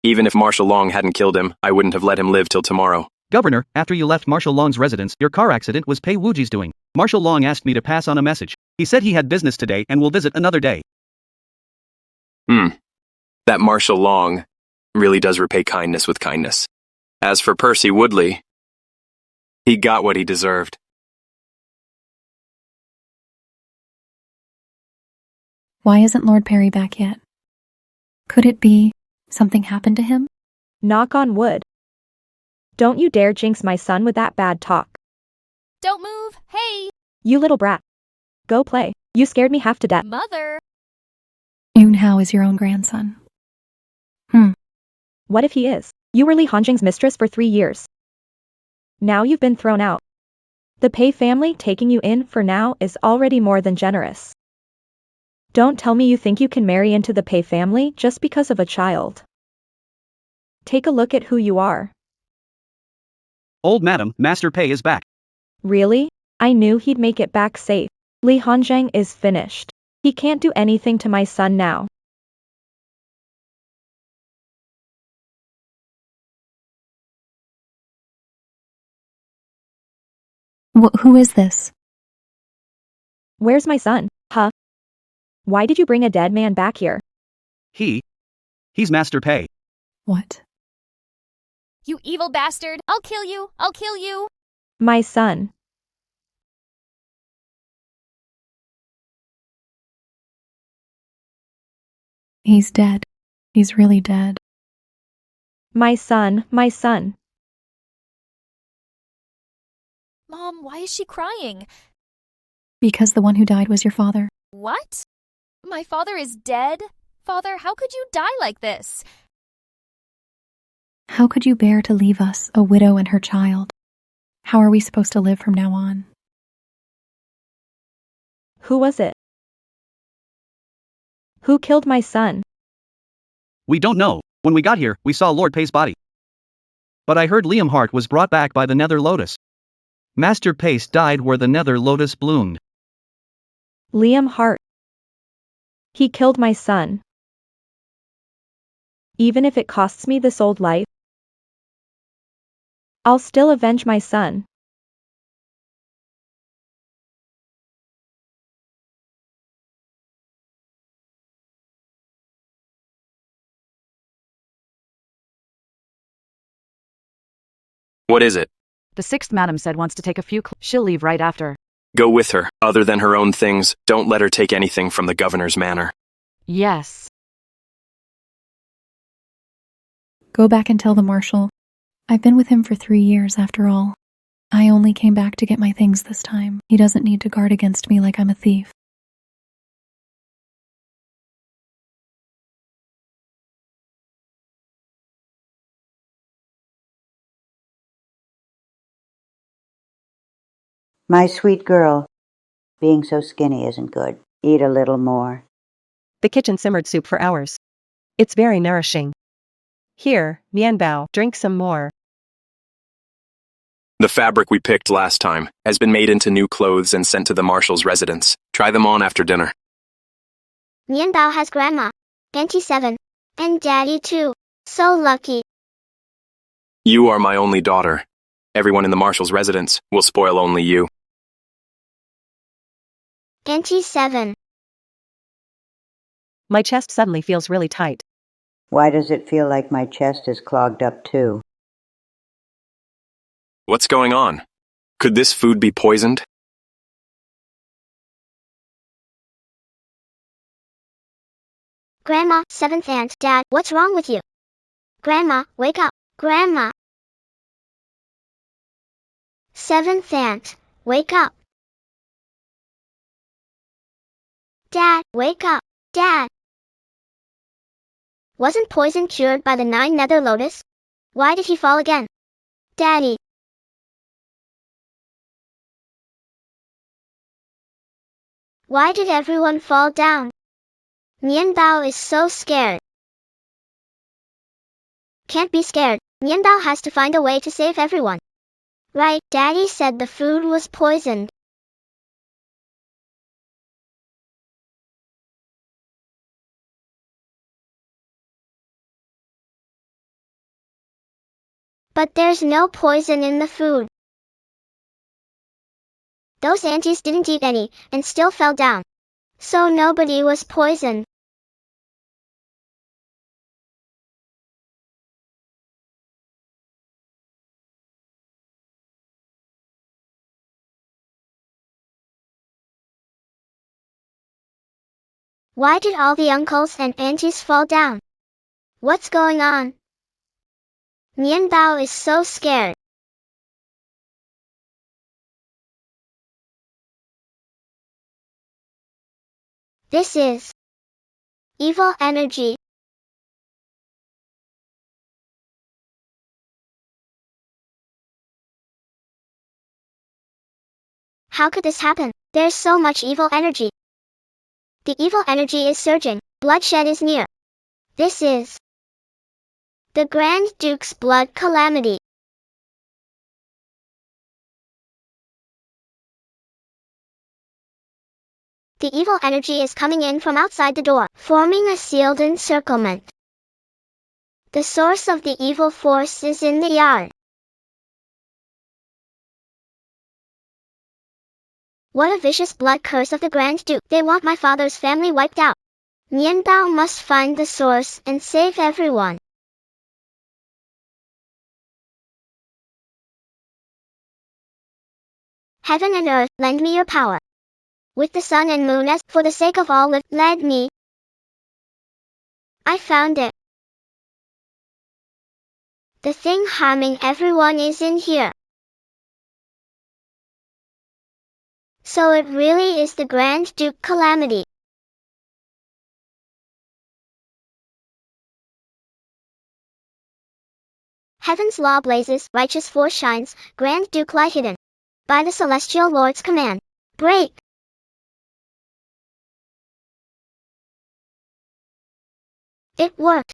Even if Marshal Long hadn't killed him, I wouldn't have let him live till tomorrow. Governor, after you left Marshal Long's residence, your car accident was Pei Wuji's doing. Marshal Long asked me to pass on a message. He said he had business today and will visit another day. That Marshal Long really does repay kindness with kindness. As for Percy Woodley, he got what he deserved. Why isn't Lord Perry back yet? Could it be something happened to him? Knock on wood. Don't you dare jinx my son with that bad talk. Don't move. Hey, You little brat. Go play. You scared me half to death. mother. Yunhao is your own grandson. What if he is? You were Li Hanjing's mistress for 3 years. Now you've been thrown out. The Pei family taking you in for now is already more than generous. Don't tell me you think you can marry into the Pei family just because of a child. Take a look at who you are. Old Madam, Master Pei is back. Really? I knew he'd make it back safe. Li Hanjing is finished. He can't do anything to my son now. Who is this? Where's my son? Huh? Why did you bring a dead man back here? He's Master Pei. What? You evil bastard. I'll kill you. I'll kill you. My son. He's dead. He's really dead. My son, my son. Mom, why is she crying? Because the one who died was your father. What? My father is dead? Father, how could you die like this? How could you bear to leave us, a widow and her child? How are we supposed to live from now on? Who was it? Who killed my son? We don't know. When we got here, we saw Lord Pay's body. But I heard Liam Hart was brought back by the Nether Lotus. Master Pace died where the Nether Lotus bloomed. Liam Hart. He killed my son. Even if it costs me this old life, I'll still avenge my son. What is it? The sixth madam said wants to take a few she'll leave right after. Go with her. Other than her own things, don't let her take anything from the governor's manor. Yes. Go back and tell the marshal. I've been with him for 3 years after all. I only came back to get my things this time. He doesn't need to guard against me like I'm a thief. My sweet girl, being so skinny isn't good. Eat a little more. The kitchen simmered soup for hours. It's very nourishing. Here, Mianbao, drink some more. The fabric we picked last time has been made into new clothes and sent to the marshal's residence. Try them on after dinner. Mianbao has grandma, Auntie 7, and daddy too. So lucky. You are my only daughter. Everyone in the marshal's residence will spoil only you. Auntie 7. My chest suddenly feels really tight. Why does it feel like my chest is clogged up too? What's going on? Could this food be poisoned? Grandma, 7th aunt, Dad, what's wrong with you? Grandma, wake up. Grandma. 7th aunt, wake up. Dad, wake up. Dad. Wasn't poison cured by the 9 Nether Lotus? Why did he fall again? Daddy. Why did everyone fall down? Mianbao is so scared. Can't be scared. Mianbao has to find a way to save everyone. Right, Daddy said the food was poisoned. But there's no poison in the food. Those aunties didn't eat any, and still fell down. So nobody was poisoned. Why did all the uncles and aunties fall down? What's going on? Mianbao is so scared. This is evil energy. How could this happen? There's so much evil energy. The evil energy is surging. Bloodshed is near. This is the Grand Duke's blood calamity. The evil energy is coming in from outside the door, forming a sealed encirclement. The source of the evil force is in the yard. What a vicious blood curse of the Grand Duke. They want my father's family wiped out. Mianbao must find the source and save everyone. Heaven and earth, lend me your power. With the sun and moon as, for the sake of all, led me. I found it. The thing harming everyone is in here. So it really is the Grand Duke calamity. Heaven's law blazes, righteous force shines, Grand Duke lie hidden. By the celestial lord's command. Break! It worked.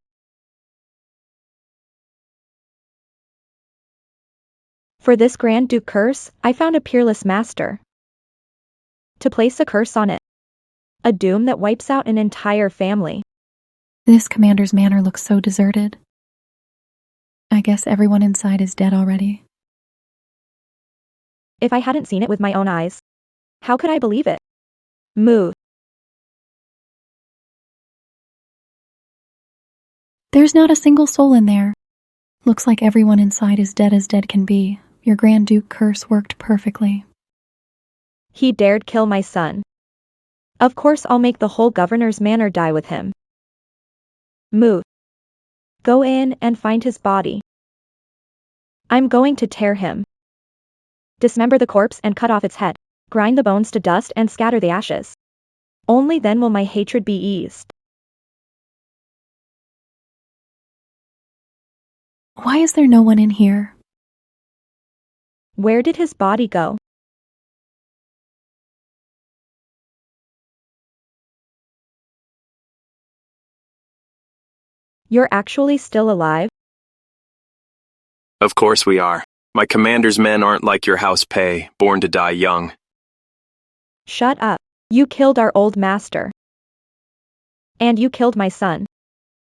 For this Grand Duke curse, I found a peerless master. To place a curse on it. A doom that wipes out an entire family. This commander's manor looks so deserted. I guess everyone inside is dead already. If I hadn't seen it with my own eyes, how could I believe it? Move. There's not a single soul in there. Looks like everyone inside is dead as dead can be. Your Grand Duke curse worked perfectly. He dared kill my son. Of course I'll make the whole governor's manor die with him. Move. Go in and find his body. I'm going to tear him. Dismember the corpse and cut off its head. Grind the bones to dust and scatter the ashes. Only then will my hatred be eased. Why is there no one in here? Where did his body go? You're actually still alive? Of course we are. My commander's men aren't like your house pay, born to die young. Shut up. You killed our old master. And you killed my son.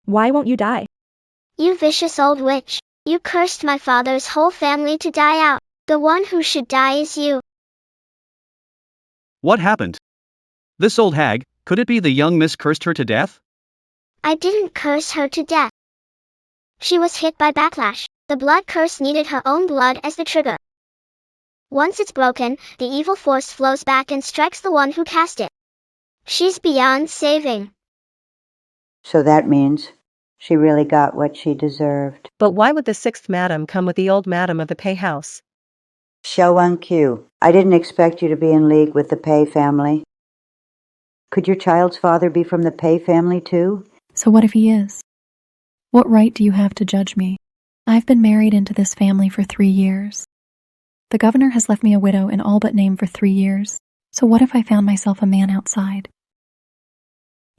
Why won't you die? You vicious old witch. You cursed my father's whole family to die out. The one who should die is you. What happened? This old hag, could it be the young miss cursed her to death? I didn't curse her to death. She was hit by backlash. The blood curse needed her own blood as the trigger. Once it's broken, the evil force flows back and strikes the one who cast it. She's beyond saving. So that means she really got what she deserved. But why would the sixth madam come with the old madam of the Pei house? Xiao Q, I didn't expect you to be in league with the Pei family. Could your child's father be from the Pei family too? So what if he is? What right do you have to judge me? I've been married into this family for 3 years. The governor has left me a widow in all but name for 3 years. So what if I found myself a man outside?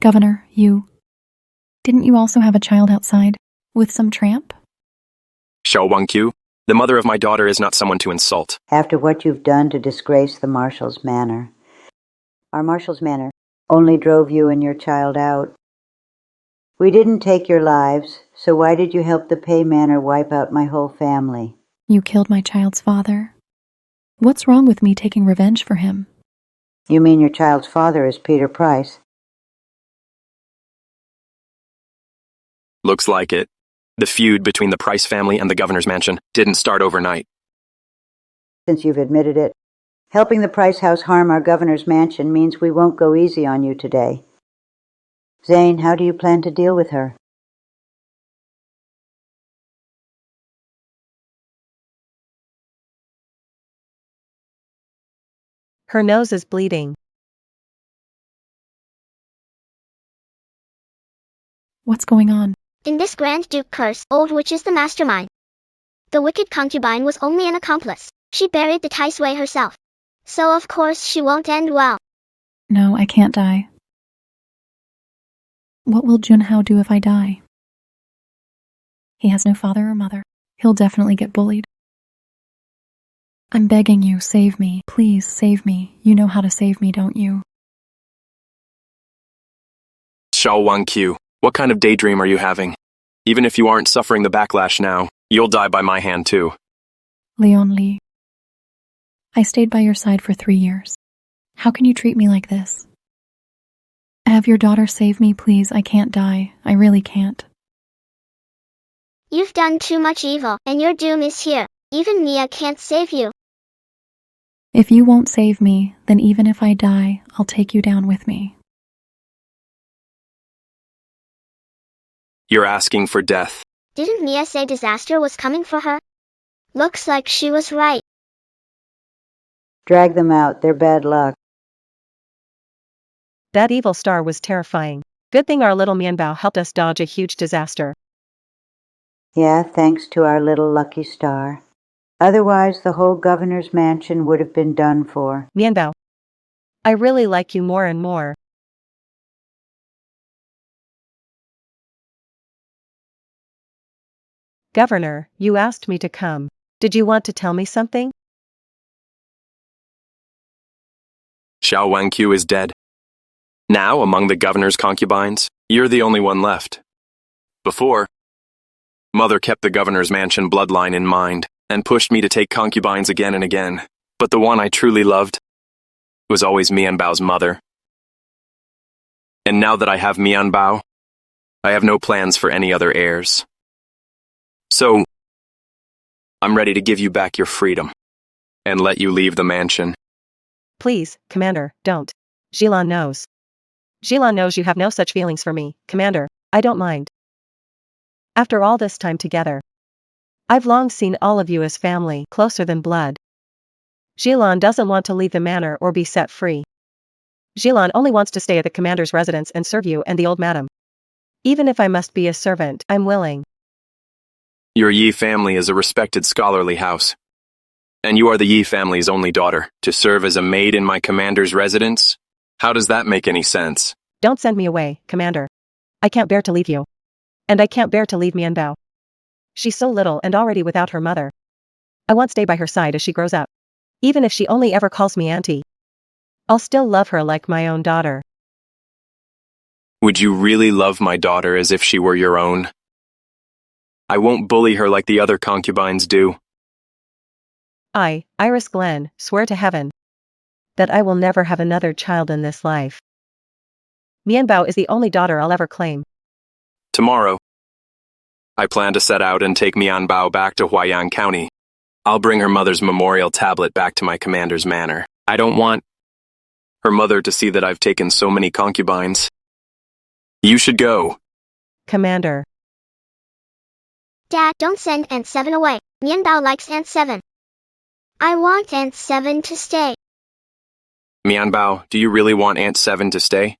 Governor, didn't you also have a child outside? With some tramp? Xiao Wangqiu, the mother of my daughter is not someone to insult. After what you've done to disgrace the Marshal's manor. Our Marshal's manor only drove you and your child out. We didn't take your lives, so why did you help the Pei manor wipe out my whole family? You killed my child's father. What's wrong with me taking revenge for him? You mean your child's father is Peter Price? Looks like it. The feud between the Price family and the governor's mansion didn't start overnight. Since you've admitted it, helping the Price house harm our governor's mansion means we won't go easy on you today. Zane, how do you plan to deal with her? Her nose is bleeding. What's going on? In this Grand Duke curse, Old Witch is the mastermind. The wicked concubine was only an accomplice. She buried the Tai Sui herself. So of course she won't end well. No, I can't die. What will Junhao do if I die? He has no father or mother. He'll definitely get bullied. I'm begging you, save me. Please, save me. You know how to save me, don't you? Xiao Wangqiu, what kind of daydream are you having? Even if you aren't suffering the backlash now, you'll die by my hand too. Leon Li. I stayed by your side for 3 years. How can you treat me like this? Have your daughter save me, please. I can't die. I really can't. You've done too much evil, and your doom is here. Even Mia can't save you. If you won't save me, then even if I die, I'll take you down with me. You're asking for death. Didn't Mia say disaster was coming for her? Looks like she was right. Drag them out, they're bad luck. That evil star was terrifying. Good thing our little Mianbao helped us dodge a huge disaster. Yeah, thanks to our little lucky star. Otherwise, the whole governor's mansion would have been done for. Mianbao, I really like you more and more. Governor, you asked me to come. Did you want to tell me something? Xiao Wangqiu is dead. Now, among the governor's concubines, you're the only one left. Before, Mother kept the governor's mansion bloodline in mind and pushed me to take concubines again and again, but the one I truly loved was always Mianbao's mother. And now that I have Mianbao, I have no plans for any other heirs. So, I'm ready to give you back your freedom and let you leave the mansion. Please, Commander, don't. Jilan knows. Jilan knows you have no such feelings for me, Commander. I don't mind. After all this time together, I've long seen all of you as family, closer than blood. Jilan doesn't want to leave the manor or be set free. Jilan only wants to stay at the commander's residence and serve you and the old madam. Even if I must be a servant, I'm willing. Your Yi family is a respected scholarly house. And you are the Yi family's only daughter. To serve as a maid in my commander's residence? How does that make any sense? Don't send me away, Commander. I can't bear to leave you. And I can't bear to leave Mianbao. She's so little and already without her mother. I want to stay by her side as she grows up. Even if she only ever calls me auntie. I'll still love her like my own daughter. Would you really love my daughter as if she were your own? I won't bully her like the other concubines do. I, Iris Glenn, swear to heaven that I will never have another child in this life. Mianbao is the only daughter I'll ever claim. Tomorrow, I plan to set out and take Mianbao back to Huaiyang County. I'll bring her mother's memorial tablet back to my commander's manor. I don't want her mother to see that I've taken so many concubines. You should go. Commander. Dad, don't send Aunt 7 away. Mianbao likes Aunt 7. I want Aunt 7 to stay. Mianbao, do you really want Aunt 7 to stay?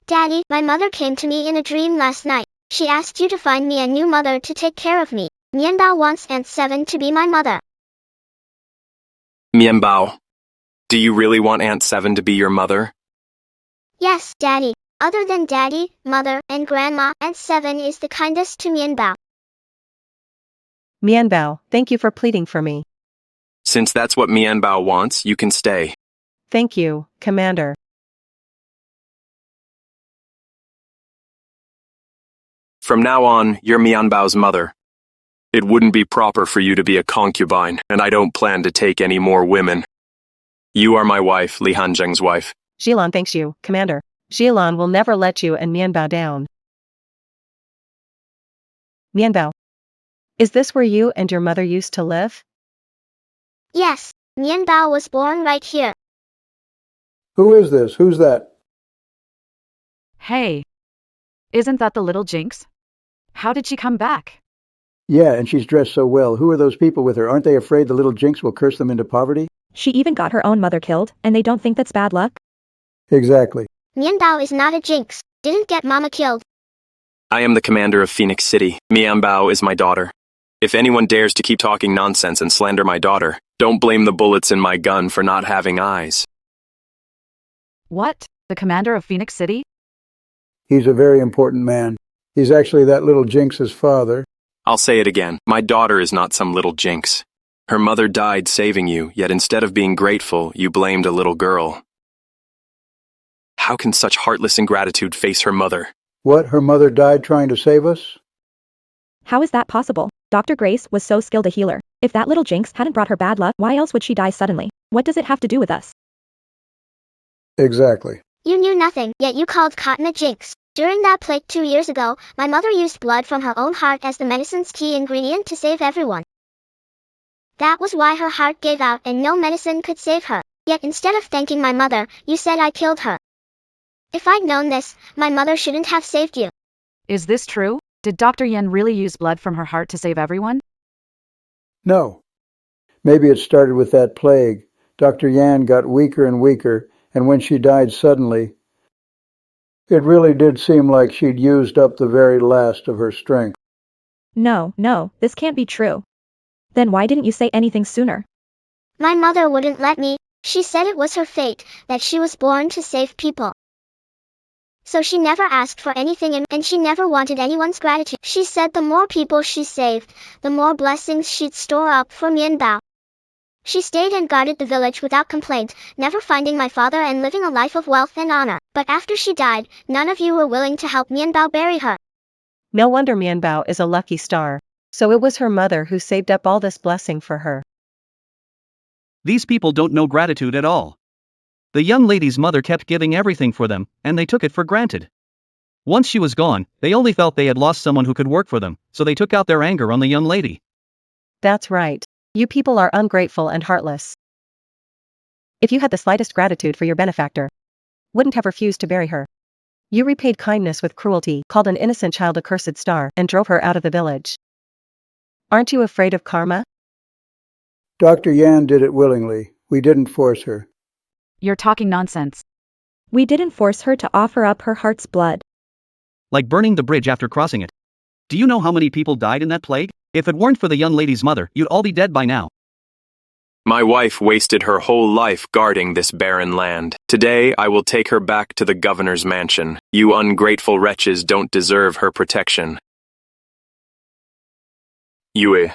Daddy, my mother came to me in a dream last night. She asked you to find me a new mother to take care of me. Mianbao wants Aunt 7 to be my mother. Mianbao, do you really want Aunt 7 to be your mother? Yes, Daddy. Other than Daddy, Mother, and Grandma, Aunt 7 is the kindest to Mianbao. Mianbao, thank you for pleading for me. Since that's what Mianbao wants, you can stay. Thank you, Commander. From now on, you're Mianbao's mother. It wouldn't be proper for you to be a concubine, and I don't plan to take any more women. You are my wife, Li Hanzheng's wife. Jilan thanks you, Commander. Jilan will never let you and Mianbao down. Mianbao, is this where you and your mother used to live? Yes, Mianbao was born right here. Who is this? Who's that? Hey. Isn't that the little Jinx? How did she come back? Yeah, and she's dressed so well. Who are those people with her? Aren't they afraid the little Jinx will curse them into poverty? She even got her own mother killed, and they don't think that's bad luck? Exactly. Mianbao is not a jinx. Didn't get Mama killed. I am the commander of Phoenix City. Mianbao is my daughter. If anyone dares to keep talking nonsense and slander my daughter, don't blame the bullets in my gun for not having eyes. What? The commander of Phoenix City? He's a very important man. He's actually that little Jinx's father. I'll say it again. My daughter is not some little Jinx. Her mother died saving you, yet instead of being grateful, you blamed a little girl. How can such heartless ingratitude face her mother? What? Her mother died trying to save us? How is that possible? Dr. Grace was so skilled a healer. If that little Jinx hadn't brought her bad luck, why else would she die suddenly? What does it have to do with us? Exactly. You knew nothing, yet you called Cotton a jinx. During that plague 2 years ago, my mother used blood from her own heart as the medicine's key ingredient to save everyone. That was why her heart gave out and no medicine could save her. Yet instead of thanking my mother, you said I killed her. If I'd known this, my mother shouldn't have saved you. Is this true? Did Dr. Yen really use blood from her heart to save everyone? No. Maybe it started with that plague. Dr. Yan got weaker and weaker, and when she died suddenly, it really did seem like she'd used up the very last of her strength. No, this can't be true. Then why didn't you say anything sooner? My mother wouldn't let me. She said it was her fate, that she was born to save people. so she never asked for anything and she never wanted anyone's gratitude. She said the more people she saved, the more blessings she'd store up for Mianbao. She stayed and guarded the village without complaint, never finding my father and living a life of wealth and honor. But after she died, none of you were willing to help Mianbao bury her. No wonder Mianbao is a lucky star. So it was her mother who saved up all this blessing for her. These people don't know gratitude at all. The young lady's mother kept giving everything for them, and they took it for granted. Once she was gone, they only felt they had lost someone who could work for them, so they took out their anger on the young lady. That's right. You people are ungrateful and heartless. If you had the slightest gratitude for your benefactor, wouldn't have refused to bury her. You repaid kindness with cruelty, called an innocent child a cursed star, and drove her out of the village. Aren't you afraid of karma? Dr. Yan did it willingly. We didn't force her. You're talking nonsense. We didn't force her to offer up her heart's blood. Like burning the bridge after crossing it. Do you know how many people died in that plague? If it weren't for the young lady's mother, you'd all be dead by now. My wife wasted her whole life guarding this barren land. Today, I will take her back to the governor's mansion. You ungrateful wretches don't deserve her protection. Yue.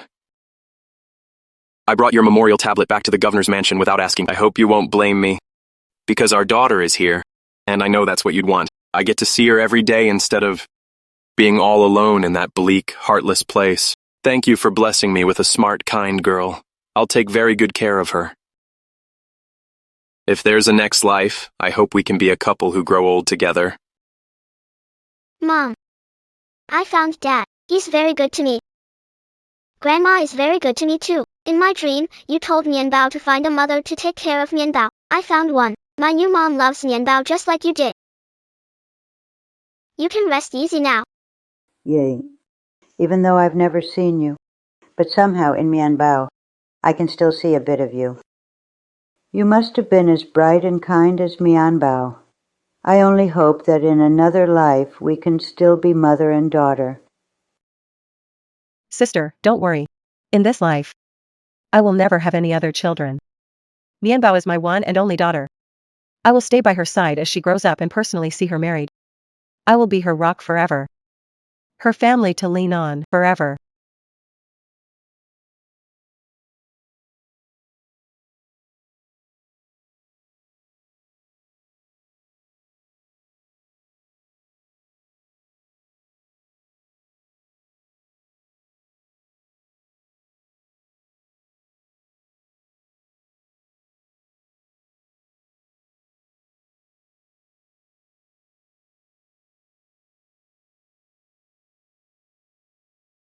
I brought your memorial tablet back to the governor's mansion without asking. I hope you won't blame me. Because our daughter is here, and I know that's what you'd want. I get to see her every day instead of being all alone in that bleak, heartless place. Thank you for blessing me with a smart, kind girl. I'll take very good care of her. If there's a next life, I hope we can be a couple who grow old together. Mom. I found Dad. He's very good to me. Grandma is very good to me too. In my dream, you told Mianbao to find a mother to take care of Mianbao. I found one. My new mom loves Mianbao just like you did. You can rest easy now. Yay. Even though I've never seen you, but somehow in Mianbao, I can still see a bit of you. You must have been as bright and kind as Mianbao. I only hope that in another life we can still be mother and daughter. Sister, don't worry. In this life, I will never have any other children. Mianbao is my one and only daughter. I will stay by her side as she grows up and personally see her married. I will be her rock forever. Her family to lean on forever.